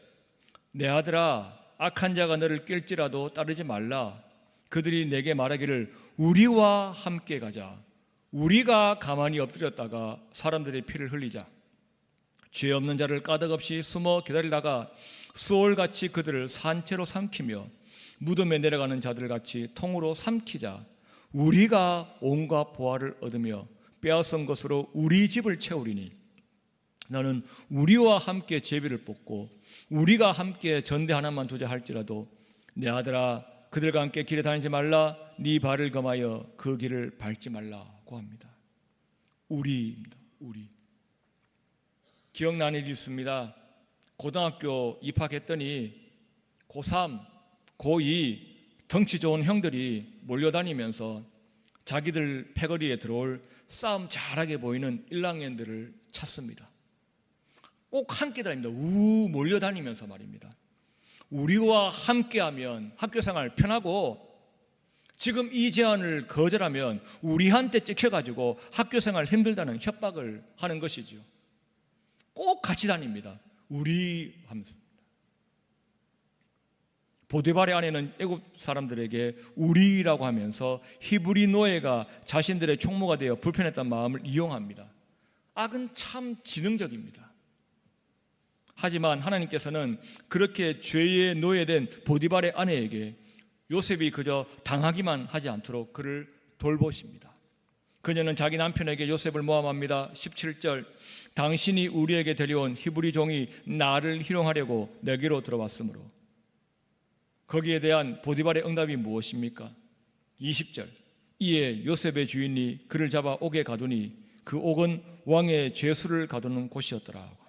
내 아들아, 악한 자가 너를 낄지라도 따르지 말라. 그들이 내게 말하기를 우리와 함께 가자. 우리가 가만히 엎드렸다가 사람들의 피를 흘리자. 죄 없는 자를 까닭없이 숨어 기다리다가 수월같이 그들을 산채로 삼키며 무덤에 내려가는 자들같이 통으로 삼키자. 우리가 온갖 보화를 얻으며 빼앗은 것으로 우리 집을 채우리니 너는 우리와 함께 제비를 뽑고 우리가 함께 전대 하나만 두자 할지라도 내 아들아, 그들과 함께 길에 다니지 말라. 네 발을 검하여 그 길을 밟지 말라고 합니다. 우리입니다. 우리. 기억나는 일이 있습니다. 고등학교 입학했더니 고3, 고2 덩치 좋은 형들이 몰려다니면서 자기들 패거리에 들어올 싸움 잘하게 보이는 1학년들을 찾습니다. 꼭 함께 다닙니다. 몰려다니면서 말입니다. 우리와 함께하면 학교생활 편하고, 지금 이 제안을 거절하면 우리한테 찍혀가지고 학교생활 힘들다는 협박을 하는 것이죠. 꼭 같이 다닙니다. 우리 하면서. 보디발의 아내는 애굽 사람들에게 우리라고 하면서 히브리 노예가 자신들의 총무가 되어 불편했던 마음을 이용합니다. 악은 참 지능적입니다. 하지만 하나님께서는 그렇게 죄의 노예된 보디발의 아내에게 요셉이 그저 당하기만 하지 않도록 그를 돌보십니다. 그녀는 자기 남편에게 요셉을 모함합니다. 17절, 당신이 우리에게 데려온 히브리 종이 나를 희롱하려고 내게로 들어왔으므로. 거기에 대한 보디발의 응답이 무엇입니까? 20절, 이에 요셉의 주인이 그를 잡아 옥에 가두니 그 옥은 왕의 죄수를 가두는 곳이었더라고 합니다.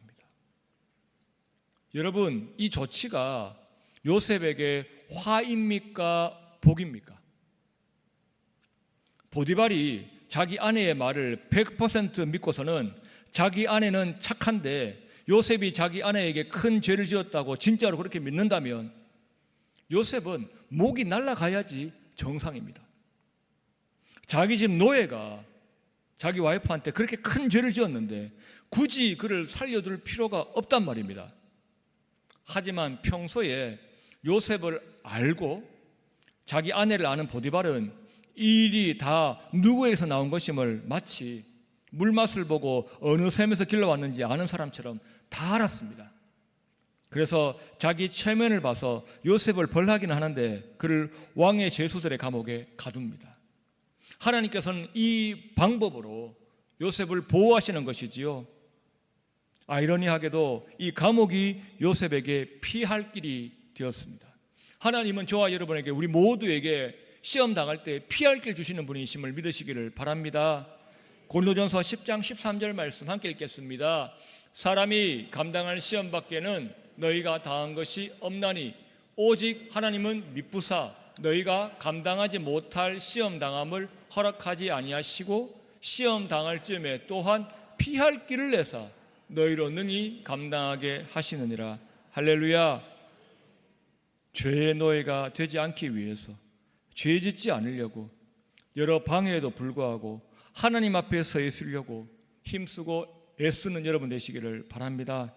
여러분, 이 조치가 요셉에게 화입니까? 복입니까? 보디발이 자기 아내의 말을 100% 믿고서는 자기 아내는 착한데 요셉이 자기 아내에게 큰 죄를 지었다고 진짜로 그렇게 믿는다면 요셉은 목이 날아가야지 정상입니다. 자기 집 노예가 자기 와이프한테 그렇게 큰 죄를 지었는데 굳이 그를 살려둘 필요가 없단 말입니다. 하지만 평소에 요셉을 알고 자기 아내를 아는 보디발은 이 일이 다 누구에게서 나온 것임을 마치 물맛을 보고 어느 샘에서 길러왔는지 아는 사람처럼 다 알았습니다. 그래서 자기 체면을 봐서 요셉을 벌하기는 하는데 그를 왕의 죄수들의 감옥에 가둡니다. 하나님께서는 이 방법으로 요셉을 보호하시는 것이지요. 아이러니하게도 이 감옥이 요셉에게 피할 길이 되었습니다. 하나님은 저와 여러분에게, 우리 모두에게 시험 당할 때 피할 길 주시는 분이심을 믿으시기를 바랍니다. 고린도전서 10장 13절 말씀 함께 읽겠습니다. 사람이 감당할 시험 밖에는 너희가 당한 것이 없나니 오직 하나님은 미쁘사 너희가 감당하지 못할 시험 당함을 허락하지 아니하시고 시험 당할 즈음에 또한 피할 길을 내사 너희로 능히 감당하게 하시느니라. 할렐루야. 죄의 노예가 되지 않기 위해서, 죄 짓지 않으려고 여러 방해에도 불구하고 하나님 앞에 서 있으려고 힘쓰고 애쓰는 여러분 되시기를 바랍니다.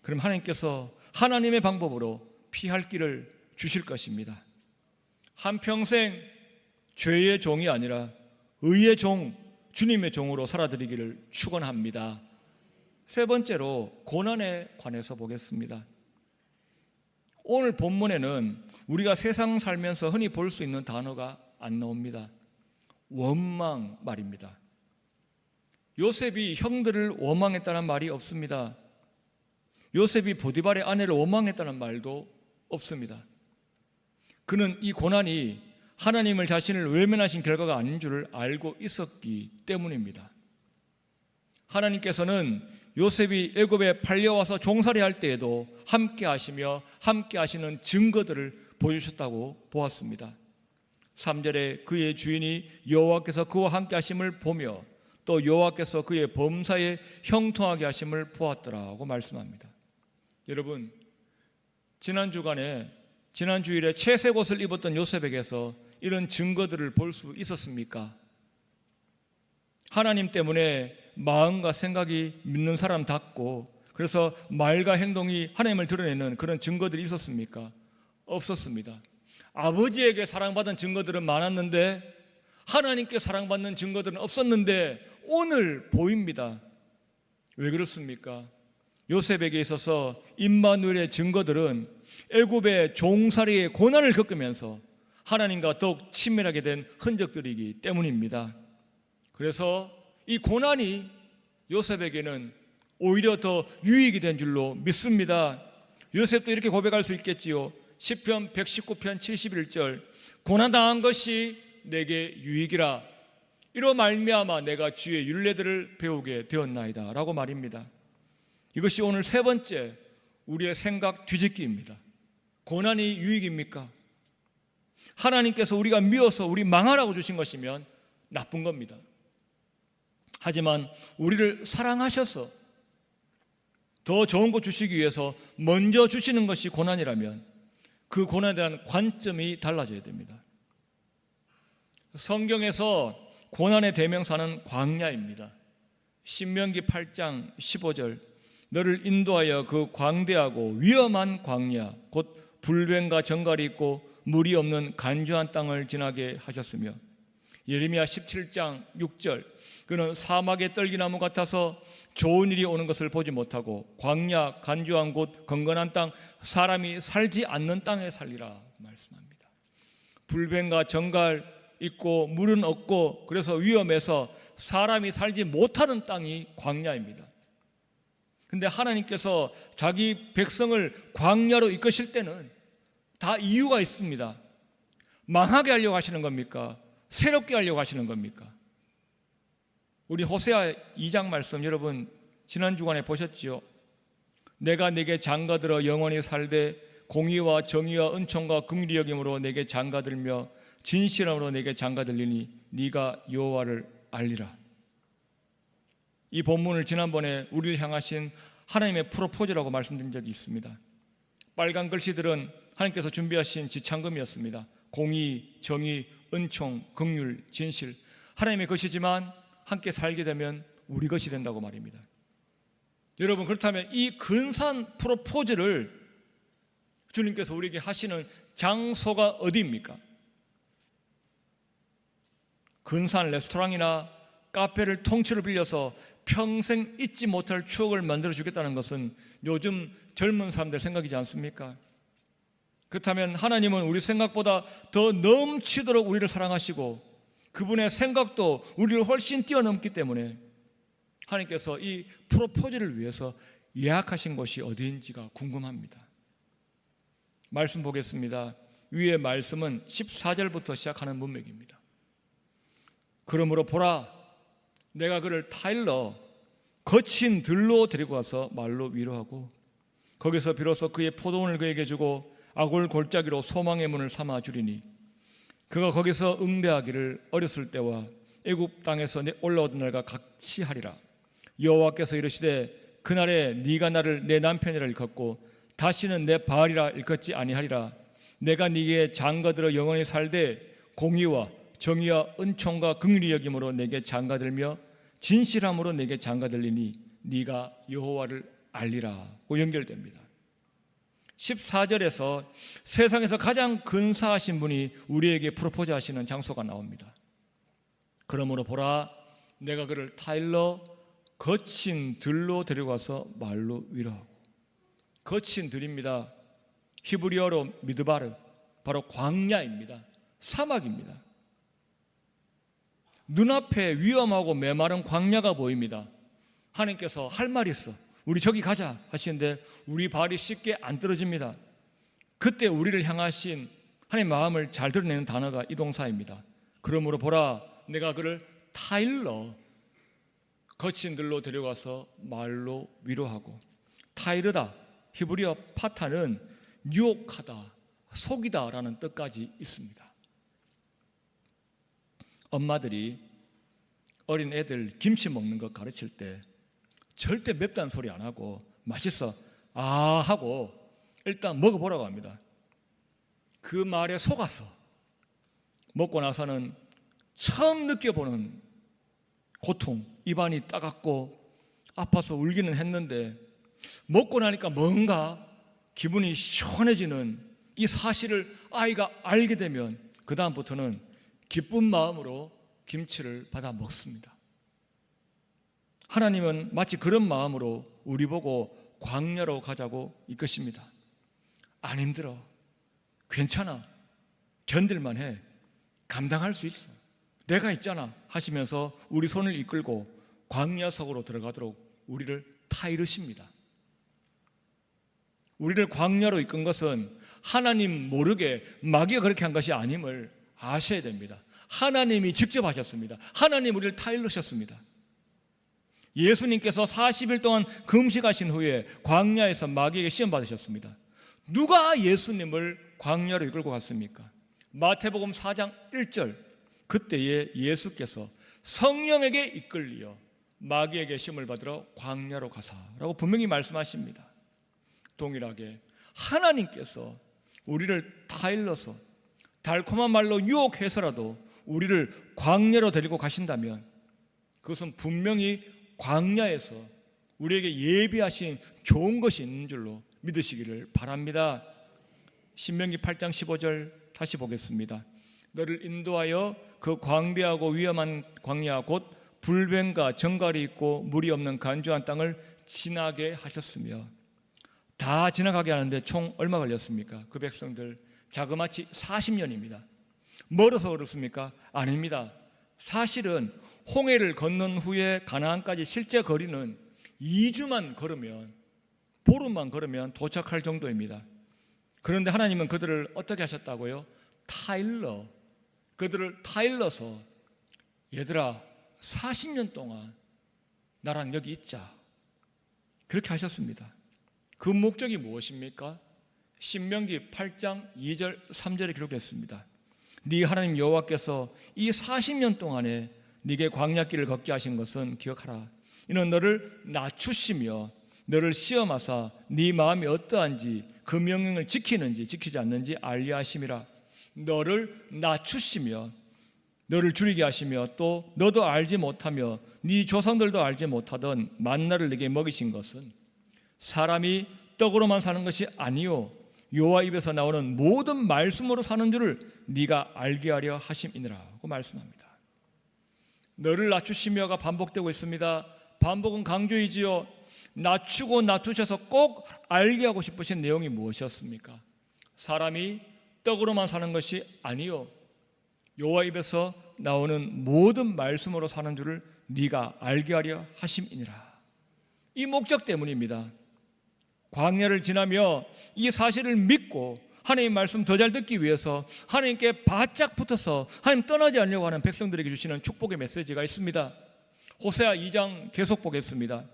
그럼 하나님께서 하나님의 방법으로 피할 길을 주실 것입니다. 한평생 죄의 종이 아니라 의의 종, 주님의 종으로 살아드리기를 축원합니다. 세 번째로 고난에 관해서 보겠습니다. 오늘 본문에는 우리가 세상 살면서 흔히 볼 수 있는 단어가 안 나옵니다. 원망 말입니다. 요셉이 형들을 원망했다는 말이 없습니다. 요셉이 보디발의 아내를 원망했다는 말도 없습니다. 그는 이 고난이 하나님을 자신을 외면하신 결과가 아닌 줄을 알고 있었기 때문입니다. 하나님께서는 요셉이 애굽에 팔려와서 종살이 할 때에도 함께 하시며 함께 하시는 증거들을 보여주셨다고 보았습니다. 3절에 그의 주인이 여호와께서 그와 함께 하심을 보며 또 여호와께서 그의 범사에 형통하게 하심을 보았더라고 말씀합니다. 여러분, 지난 주일에 채색 옷을 입었던 요셉에게서 이런 증거들을 볼 수 있었습니까? 하나님 때문에 마음과 생각이 믿는 사람답고 그래서 말과 행동이 하나님을 드러내는 그런 증거들이 있었습니까? 없었습니다. 아버지에게 사랑받은 증거들은 많았는데 하나님께 사랑받는 증거들은 없었는데 오늘 보입니다. 왜 그렇습니까? 요셉에게 있어서 임마누엘의 증거들은 애굽의 종살이의 고난을 겪으면서 하나님과 더욱 친밀하게 된 흔적들이기 때문입니다. 그래서 이 고난이 요셉에게는 오히려 더 유익이 된 줄로 믿습니다. 요셉도 이렇게 고백할 수 있겠지요. 시편 119편 71절 고난당한 것이 내게 유익이라 이로 말미암아 내가 주의 율례들을 배우게 되었나이다 라고 말입니다. 이것이 오늘 세 번째 우리의 생각 뒤집기입니다. 고난이 유익입니까? 하나님께서 우리가 미워서 우리 망하라고 주신 것이면 나쁜 겁니다. 하지만 우리를 사랑하셔서 더 좋은 것 주시기 위해서 먼저 주시는 것이 고난이라면 그 고난에 대한 관점이 달라져야 됩니다. 성경에서 고난의 대명사는 광야입니다. 신명기 8장 15절 너를 인도하여 그 광대하고 위험한 광야 곧 불뱀과 정갈이 있고 물이 없는 간주한 땅을 지나게 하셨으며 예레미야 17장 6절 그는 사막의 떨기나무 같아서 좋은 일이 오는 것을 보지 못하고 광야 간주한 곳 건건한 땅 사람이 살지 않는 땅에 살리라 말씀합니다. 불뱀과 정갈 있고 물은 없고 그래서 위험해서 사람이 살지 못하는 땅이 광야입니다. 근데 하나님께서 자기 백성을 광야로 이끄실 때는 다 이유가 있습니다. 망하게 하려고 하시는 겁니까? 새롭게 하려고 하시는 겁니까? 우리 호세아 2장 말씀 여러분 지난 주간에 보셨지요? 내가 내게 장가들어 영원히 살되 공의와 정의와 은총과 긍휼히 여김으로 내게 장가들며 진실함으로 내게 장가들리니 네가 여호와를 알리라. 이 본문을 지난번에 우리를 향하신 하나님의 프로포즈라고 말씀드린 적이 있습니다. 빨간 글씨들은 하나님께서 준비하신 지창금이었습니다. 공의, 정의, 은총, 긍휼, 진실 하나님의 것이지만 함께 살게 되면 우리 것이 된다고 말입니다. 여러분 그렇다면 이 근사한 프로포즈를 주님께서 우리에게 하시는 장소가 어디입니까? 근사한 레스토랑이나 카페를 통째로 빌려서 평생 잊지 못할 추억을 만들어 주겠다는 것은 요즘 젊은 사람들 생각이지 않습니까? 그렇다면 하나님은 우리 생각보다 더 넘치도록 우리를 사랑하시고 그분의 생각도 우리를 훨씬 뛰어넘기 때문에 하나님께서 이 프로포즈를 위해서 예약하신 곳이 어디인지가 궁금합니다. 말씀 보겠습니다. 위의 말씀은 14절부터 시작하는 문맥입니다. 그러므로 보라 내가 그를 타일러 거친 들로 데리고 와서 말로 위로하고 거기서 비로소 그의 포도원을 그에게 주고 아골 골짜기로 소망의 문을 삼아 주리니 그가 거기서 응대하기를 어렸을 때와 애굽 땅에서 올라오던 날과 같이 하리라. 여호와께서 이르시되 그날에 네가 나를 내 남편이라 일컫고 다시는 내 바알이라 일컫지 아니하리라. 내가 네게 장가들어 영원히 살되 공의와 정의와 은총과 긍휼히 여김으로 내게 장가들며 진실함으로 내게 장가들리니 네가 여호와를 알리라고 연결됩니다. 14절에서 세상에서 가장 근사하신 분이 우리에게 프로포즈 하시는 장소가 나옵니다. 그러므로 보라 내가 그를 타일러 거친 들로 데려가서 말로 위로하고 거친 들입니다. 히브리어로 미드바르 바로 광야입니다. 사막입니다. 눈앞에 위험하고 메마른 광야가 보입니다. 하나님께서 할 말이 있어 우리 저기 가자 하시는데 우리 발이 쉽게 안 떨어집니다. 그때 우리를 향하신 하나님의 마음을 잘 드러내는 단어가 이 동사입니다. 그러므로 보라 내가 그를 타일러 거친 들로 데려가서 말로 위로하고 타이르다 히브리어 파타는 유혹하다 속이다 라는 뜻까지 있습니다. 엄마들이 어린 애들 김치 먹는 거 가르칠 때 절대 맵다는 소리 안 하고 맛있어 아 하고 일단 먹어보라고 합니다. 그 말에 속아서 먹고 나서는 처음 느껴보는 고통, 입안이 따갑고 아파서 울기는 했는데 먹고 나니까 뭔가 기분이 시원해지는 이 사실을 아이가 알게 되면 그 다음부터는 기쁜 마음으로 김치를 받아 먹습니다. 하나님은 마치 그런 마음으로 우리 보고 광야로 가자고 이끄십니다. 안 힘들어, 괜찮아, 견딜만 해, 감당할 수 있어, 내가 있잖아 하시면서 우리 손을 이끌고 광야 속으로 들어가도록 우리를 타이르십니다. 우리를 광야로 이끈 것은 하나님 모르게 마귀가 그렇게 한 것이 아님을 아셔야 됩니다. 하나님이 직접 하셨습니다. 하나님 우리를 타일르셨습니다. 예수님께서 40일 동안 금식하신 후에 광야에서 마귀에게 시험 받으셨습니다. 누가 예수님을 광야로 이끌고 갔습니까? 마태복음 4장 1절, 그때에 예수께서 성령에게 이끌리어 마귀에게 시험을 받으러 광야로 가사라고 분명히 말씀하십니다. 동일하게 하나님께서 우리를 타일러서 달콤한 말로 유혹해서라도 우리를 광야로 데리고 가신다면 그것은 분명히 광야에서 우리에게 예비하신 좋은 것이 있는 줄로 믿으시기를 바랍니다. 신명기 8장 15절 다시 보겠습니다. 너를 인도하여 그 광대하고 위험한 광야 곧 불뱀과 정갈이 있고 물이 없는 간조한 땅을 지나게 하셨으며, 다 지나가게 하는데 총 얼마 걸렸습니까? 그 백성들 자그마치 40년입니다. 멀어서 그렇습니까? 아닙니다. 사실은 홍해를 건넌 후에 가나안까지 실제 거리는 2주만 걸으면, 보름만 걸으면 도착할 정도입니다. 그런데 하나님은 그들을 어떻게 하셨다고요? 그들을 타일러서 얘들아 40년 동안 나랑 여기 있자, 그렇게 하셨습니다. 그 목적이 무엇입니까? 신명기 8장 2절 3절에 기록했습니다. 네 하나님 여호와께서 이 40년 동안에 네게 광야길을 걷게 하신 것은 기억하라. 이는 너를 낮추시며 너를 시험하사 네 마음이 어떠한지 그 명령을 지키는지 지키지 않는지 알려 하심이라. 너를 낮추시며 너를 줄이게 하시며 또 너도 알지 못하며 네 조상들도 알지 못하던 만나를 네게 먹이신 것은 사람이 떡으로만 사는 것이 아니요 여호와 입에서 나오는 모든 말씀으로 사는 줄을 네가 알게 하려 하심이니라고 말씀합니다. 너를 낮추시며가 반복되고 있습니다. 반복은 강조이지요. 낮추고 낮추셔서 꼭 알게 하고 싶으신 내용이 무엇이었습니까? 사람이 떡으로만 사는 것이 아니요 여호와 입에서 나오는 모든 말씀으로 사는 줄을 네가 알게 하려 하심이니라. 이 목적 때문입니다. 광야를 지나며 이 사실을 믿고 하나님 말씀 더 잘 듣기 위해서 하나님께 바짝 붙어서 하나님 떠나지 않으려고 하는 백성들에게 주시는 축복의 메시지가 있습니다. 호세아 2장 계속 보겠습니다.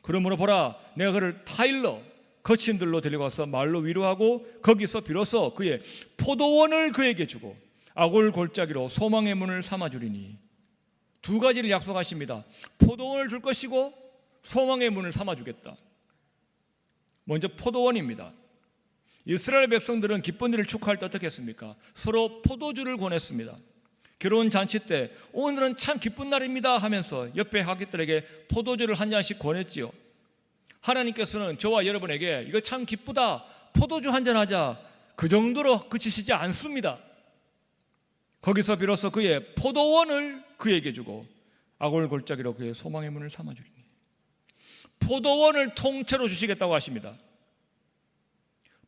그러므로 보라, 내가 그를 타일러 거친 들로 데려가서 말로 위로하고 거기서 비로소 그의 포도원을 그에게 주고 아골 골짜기로 소망의 문을 삼아주리니. 두 가지를 약속하십니다. 포도원을 줄 것이고 소망의 문을 삼아주겠다. 먼저 포도원입니다. 이스라엘 백성들은 기쁜 일을 축하할 때 어떻게 했습니까? 서로 포도주를 권했습니다. 결혼 잔치 때 오늘은 참 기쁜 날입니다 하면서 옆에 하객들에게 포도주를 한 잔씩 권했지요. 하나님께서는 저와 여러분에게 이거 참 기쁘다, 포도주 한 잔 하자, 그 정도로 그치시지 않습니다. 거기서 비로소 그의 포도원을 그에게 주고 아골 골짜기로 그의 소망의 문을 삼아주리니. 포도원을 통째로 주시겠다고 하십니다.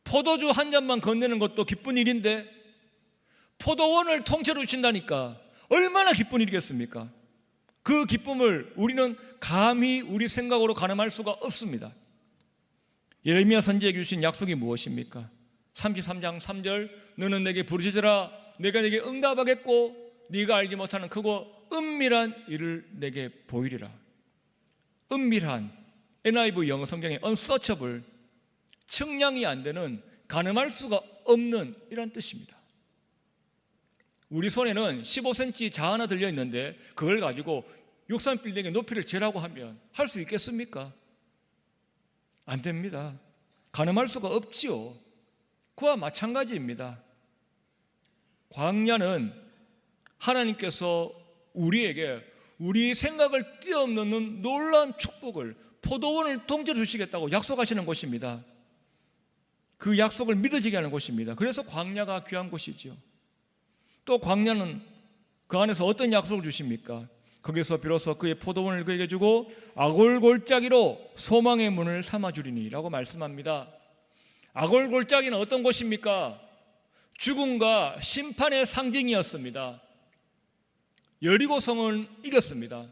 포도주 한 잔만 건네는 것도 기쁜 일인데 포도원을 통째로 주신다니까 얼마나 기쁜 일이겠습니까? 그 기쁨을 우리는 감히 우리 생각으로 가늠할 수가 없습니다. 예레미야 선지자에게 주신 약속이 무엇입니까? 33장 3절, 너는 내게 부르짖으라, 내가 내게 응답하겠고 네가 알지 못하는 크고 은밀한 일을 내게 보이리라. 은밀한, NIV 영어 성경에 unsearchable, 측량이 안 되는, 가늠할 수가 없는 이란 뜻입니다. 우리 손에는 15cm 자 하나 들려 있는데 그걸 가지고 63빌딩의 높이를 재라고 하면 할 수 있겠습니까? 안 됩니다. 가늠할 수가 없지요. 그와 마찬가지입니다. 광야는 하나님께서 우리에게 우리 생각을 뛰어넘는 놀라운 축복을, 포도원을 통째로 주시겠다고 약속하시는 곳입니다. 그 약속을 믿어지게 하는 곳입니다. 그래서 광야가 귀한 곳이지요. 또 광야는 그 안에서 어떤 약속을 주십니까? 거기서 비로소 그의 포도원을 그에게 주고 아골 골짜기로 소망의 문을 삼아주리니 라고 말씀합니다. 아골 골짜기는 어떤 곳입니까? 죽음과 심판의 상징이었습니다. 여리고성은 이겼습니다.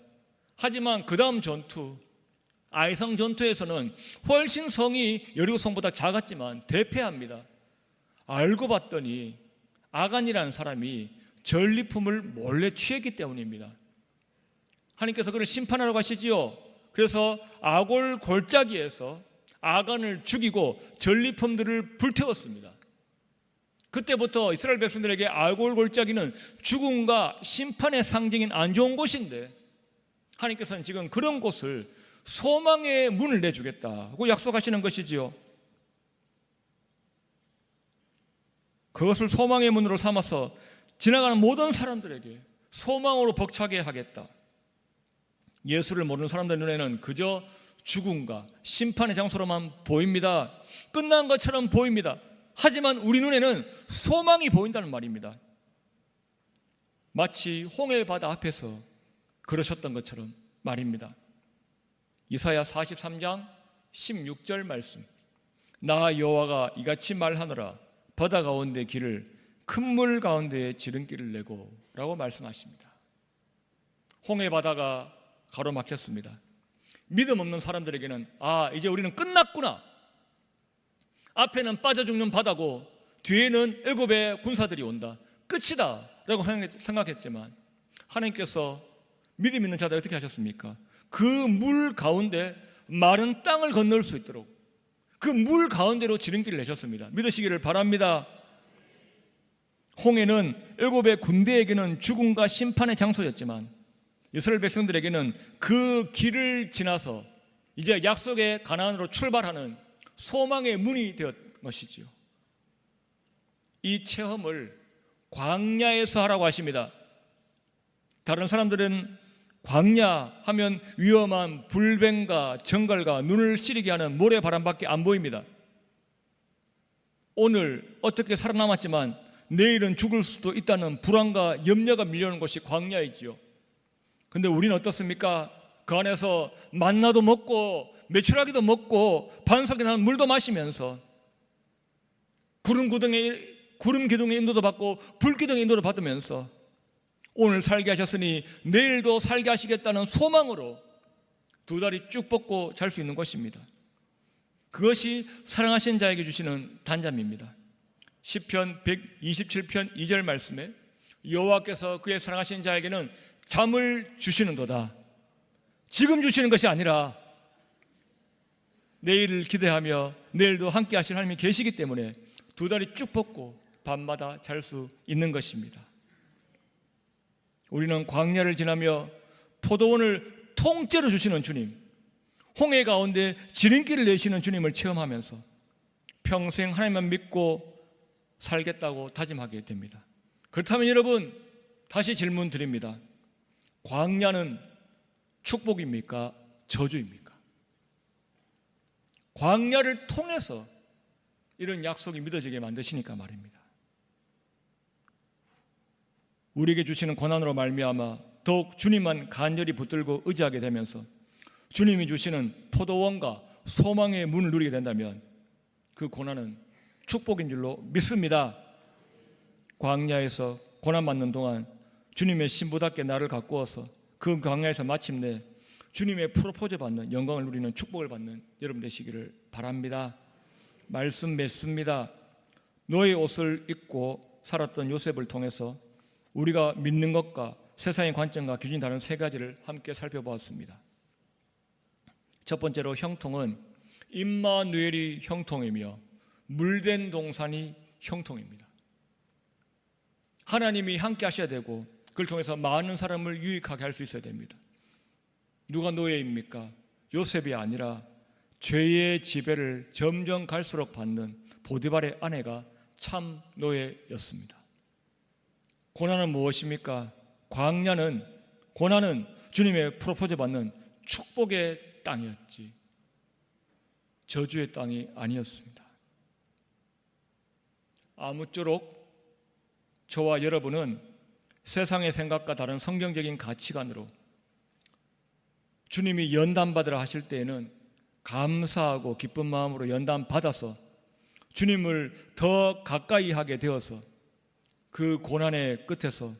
하지만 그 다음 전투, 아이성 전투에서는 훨씬 성이 여리고성보다 작았지만 대패합니다. 알고 봤더니 아간이라는 사람이 전리품을 몰래 취했기 때문입니다. 하나님께서 그를 심판하라고 하시지요. 그래서 아골 골짜기에서 아간을 죽이고 전리품들을 불태웠습니다. 그때부터 이스라엘 백성들에게 아골 골짜기는 죽음과 심판의 상징인 안 좋은 곳인데, 하나님께서는 지금 그런 곳을 소망의 문을 내주겠다고 약속하시는 것이지요. 그것을 소망의 문으로 삼아서 지나가는 모든 사람들에게 소망으로 벅차게 하겠다. 예수를 모르는 사람들 눈에는 그저 죽음과 심판의 장소로만 보입니다. 끝난 것처럼 보입니다. 하지만 우리 눈에는 소망이 보인다는 말입니다. 마치 홍해 바다 앞에서 그러셨던 것처럼 말입니다. 이사야 43장 16절 말씀. 나 여호와가 이같이 말하노라. 바다 가운데 길을 큰 물 가운데에 지름길을 내고 라고 말씀하십니다. 홍해 바다가 가로막혔습니다. 믿음 없는 사람들에게는 이제 우리는 끝났구나, 앞에는 빠져 죽는 바다고 뒤에는 애굽의 군사들이 온다, 끝이다 라고 생각했지만, 하나님께서 믿음 있는 자들 어떻게 하셨습니까? 그 물 가운데 마른 땅을 건널 수 있도록 그 물 가운데로 지름길을 내셨습니다. 믿으시기를 바랍니다. 홍해는 애굽의 군대에게는 죽음과 심판의 장소였지만 이스라엘 백성들에게는 그 길을 지나서 이제 약속의 가나안으로 출발하는 소망의 문이 되었던 것이지요. 이 체험을 광야에서 하라고 하십니다. 다른 사람들은 광야 하면 위험한 불뱀과 정갈과 눈을 시리게 하는 모래바람밖에 안 보입니다. 오늘 어떻게 살아남았지만 내일은 죽을 수도 있다는 불안과 염려가 밀려오는 것이 광야이지요. 근데 우리는 어떻습니까? 그 안에서 만나도 먹고 메추라기도 먹고 반석에 나는 물도 마시면서 구름 기둥의 인도도 받고 불 기둥의 인도도 받으면서 오늘 살게 하셨으니 내일도 살게 하시겠다는 소망으로 두 다리 쭉 뻗고 잘 수 있는 것입니다. 그것이 사랑하신 자에게 주시는 단잠입니다. 시편 127편 2절 말씀에 여호와께서 그의 사랑하신 자에게는 잠을 주시는도다. 지금 주시는 것이 아니라 내일을 기대하며 내일도 함께 하실 하나님이 계시기 때문에 두 다리 쭉 뻗고 밤마다 잘 수 있는 것입니다. 우리는 광야를 지나며 포도원을 통째로 주시는 주님, 홍해 가운데 지름길을 내시는 주님을 체험하면서 평생 하나님만 믿고 살겠다고 다짐하게 됩니다. 그렇다면 여러분, 다시 질문 드립니다. 광야는 축복입니까? 저주입니까? 광야를 통해서 이런 약속이 믿어지게 만드시니까 말입니다. 우리에게 주시는 고난으로 말미암아 더욱 주님만 간절히 붙들고 의지하게 되면서 주님이 주시는 포도원과 소망의 문을 누리게 된다면 그 고난은 축복인 줄로 믿습니다. 광야에서 고난받는 동안 주님의 신부답게 나를 가꾸어서 그 광야에서 마침내 주님의 프로포즈 받는 영광을 누리는 축복을 받는 여러분 되시기를 바랍니다. 말씀 맺습니다. 노예의 옷을 입고 살았던 요셉을 통해서 우리가 믿는 것과 세상의 관점과 기준이 다른 세 가지를 함께 살펴보았습니다. 첫 번째로 형통은 임마누엘이 형통이며 물된 동산이 형통입니다. 하나님이 함께 하셔야 되고 그걸 통해서 많은 사람을 유익하게 할 수 있어야 됩니다. 누가 노예입니까? 요셉이 아니라 죄의 지배를 점점 갈수록 받는 보디발의 아내가 참 노예였습니다. 고난은 무엇입니까? 고난은 주님의 프로포즈 받는 축복의 땅이었지 저주의 땅이 아니었습니다. 아무쪼록 저와 여러분은 세상의 생각과 다른 성경적인 가치관으로 주님이 연단받으라 하실 때에는 감사하고 기쁜 마음으로 연단받아서 주님을 더 가까이 하게 되어서 그 고난의 끝에서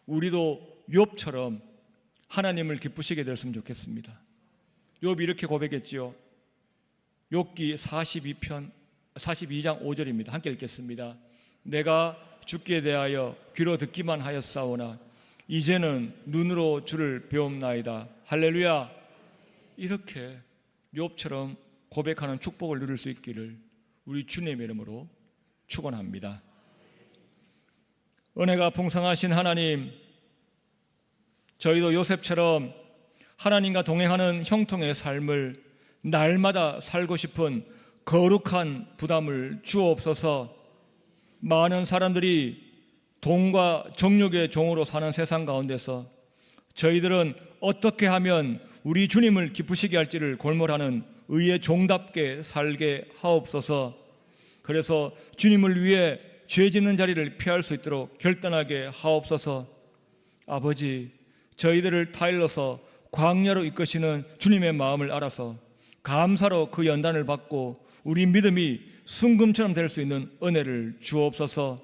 우리도 욥처럼 하나님을 기쁘시게 되었으면 좋겠습니다. 욥이 이렇게 고백했지요. 욥기 42장 5절입니다. 함께 읽겠습니다. 내가 주께 대하여 귀로 듣기만 하였사오나 이제는 눈으로 주를 배움나이다. 할렐루야. 이렇게 욥처럼 고백하는 축복을 누릴 수 있기를 우리 주님의 이름으로 축원합니다. 은혜가 풍성하신 하나님, 저희도 요셉처럼 하나님과 동행하는 형통의 삶을 날마다 살고 싶은 거룩한 부담을 주옵소서. 많은 사람들이 돈과 정욕의 종으로 사는 세상 가운데서 저희들은 어떻게 하면 우리 주님을 기쁘시게 할지를 골몰하는 의의 종답게 살게 하옵소서. 그래서 주님을 위해 죄 짓는 자리를 피할 수 있도록 결단하게 하옵소서. 아버지, 저희들을 타일러서 광야로 이끄시는 주님의 마음을 알아서 감사로 그 연단을 받고 우리 믿음이 순금처럼 될 수 있는 은혜를 주옵소서.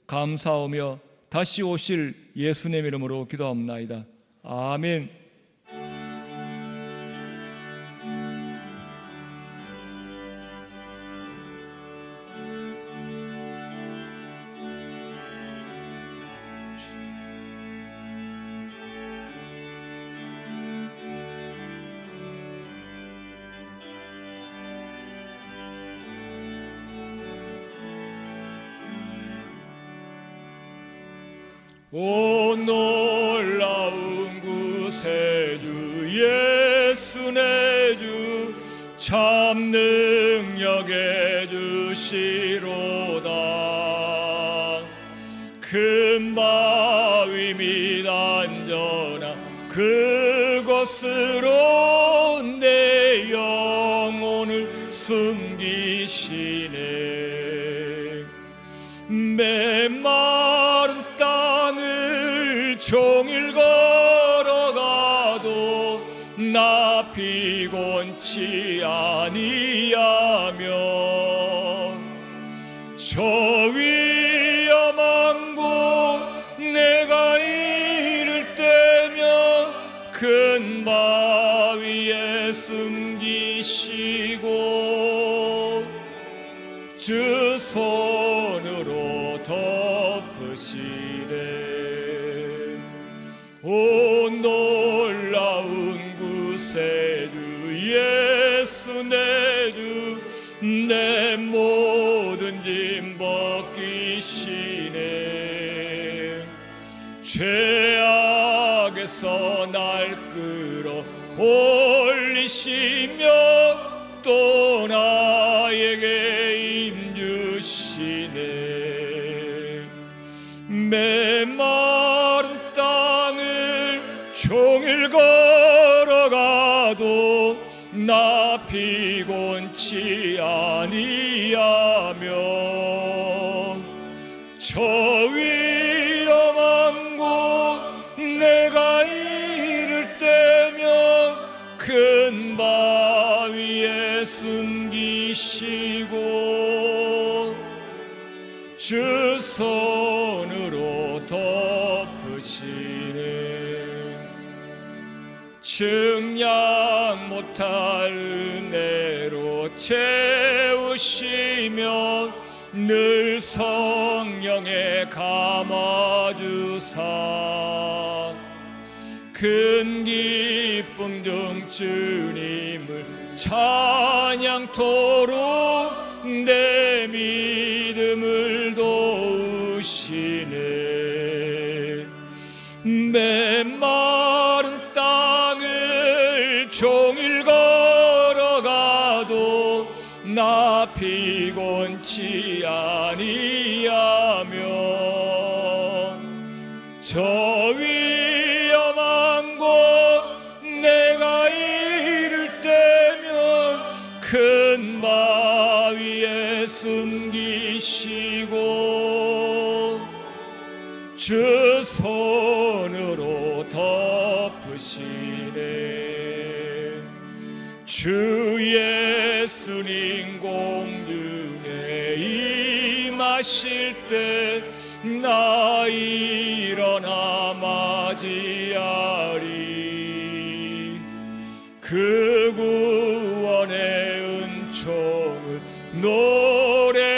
감사하며 다시 오실 예수님 이름으로 기도하옵나이다. 아멘. 오 놀라운 구세주 예수 내 주 참 능력의 주시로다. 큰 바위 및 안전한 그곳으로 내 영혼을 숨기시네. 메마른 땅을 종일 걸어가도 나 피곤치 아니하며 저 위험한 곳 내가 이를 때면 큰 바위에 숨기시고 주 손으로 덮으시네. 오 놀라운 구세주 예수 내 주 내 모든 짐 벗기시네. 죄악에서 날 끌어 올리시며 또 나에게 임주시네. 메마른 땅을 종일 걸어가도 나 피곤치 아니하며 저 위험한 곳 내가 이를 때면 큰 바위에 숨기시고 주 손으로 덮으시네. 측량 못할 은혜로 채우시며 늘 성령에 감아주사 큰 기쁨 중 주님을 찬양토록 내 믿음을 도우시네. 메마른 땅을 종일 걸어가도 나 피곤치 아니하며 저 위험한 곳 내가 이를 때면 큰 바위에 숨기시고 주 손으로 덮으시네. 주 예수님 공중에 임하실 때 나 일어나 맞이하리. 그 구원의 은총을 노래하리.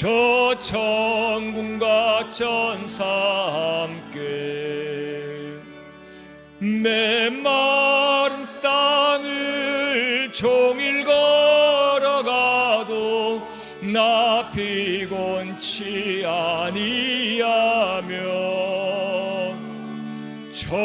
저 천군과 천사 함께 메마른 땅을 종일 걸어가도 나 피곤치 아니하며 저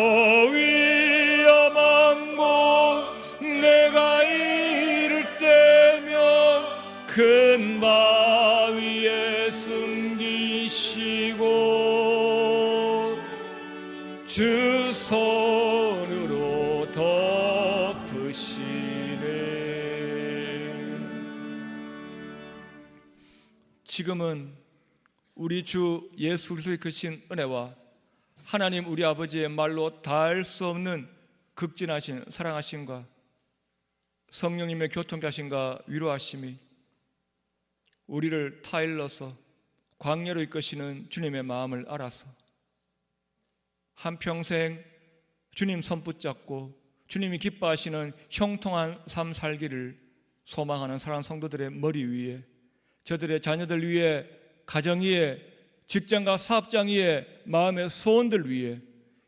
위험한 곳 내가 이를 때면 큰 바위에 숨기시고 주 손으로 덮으시네. 지금은 우리 주 예수 그리스도의 크신 은혜와 하나님 우리 아버지의 말로 닿을 수 없는 극진하신 사랑하심과 성령님의 교통하심과 위로하심이 우리를 타일러서 광야로 이끄시는 주님의 마음을 알아서 한평생 주님 손 붙잡고 주님이 기뻐하시는 형통한 삶 살기를 소망하는 사랑하는 성도들의 머리 위에, 저들의 자녀들 위에, 가정 위에, 직장과 사업장 위에, 마음의 소원들 위에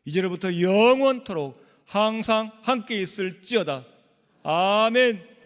이제로부터 영원토록 항상 함께 있을지어다. 아멘.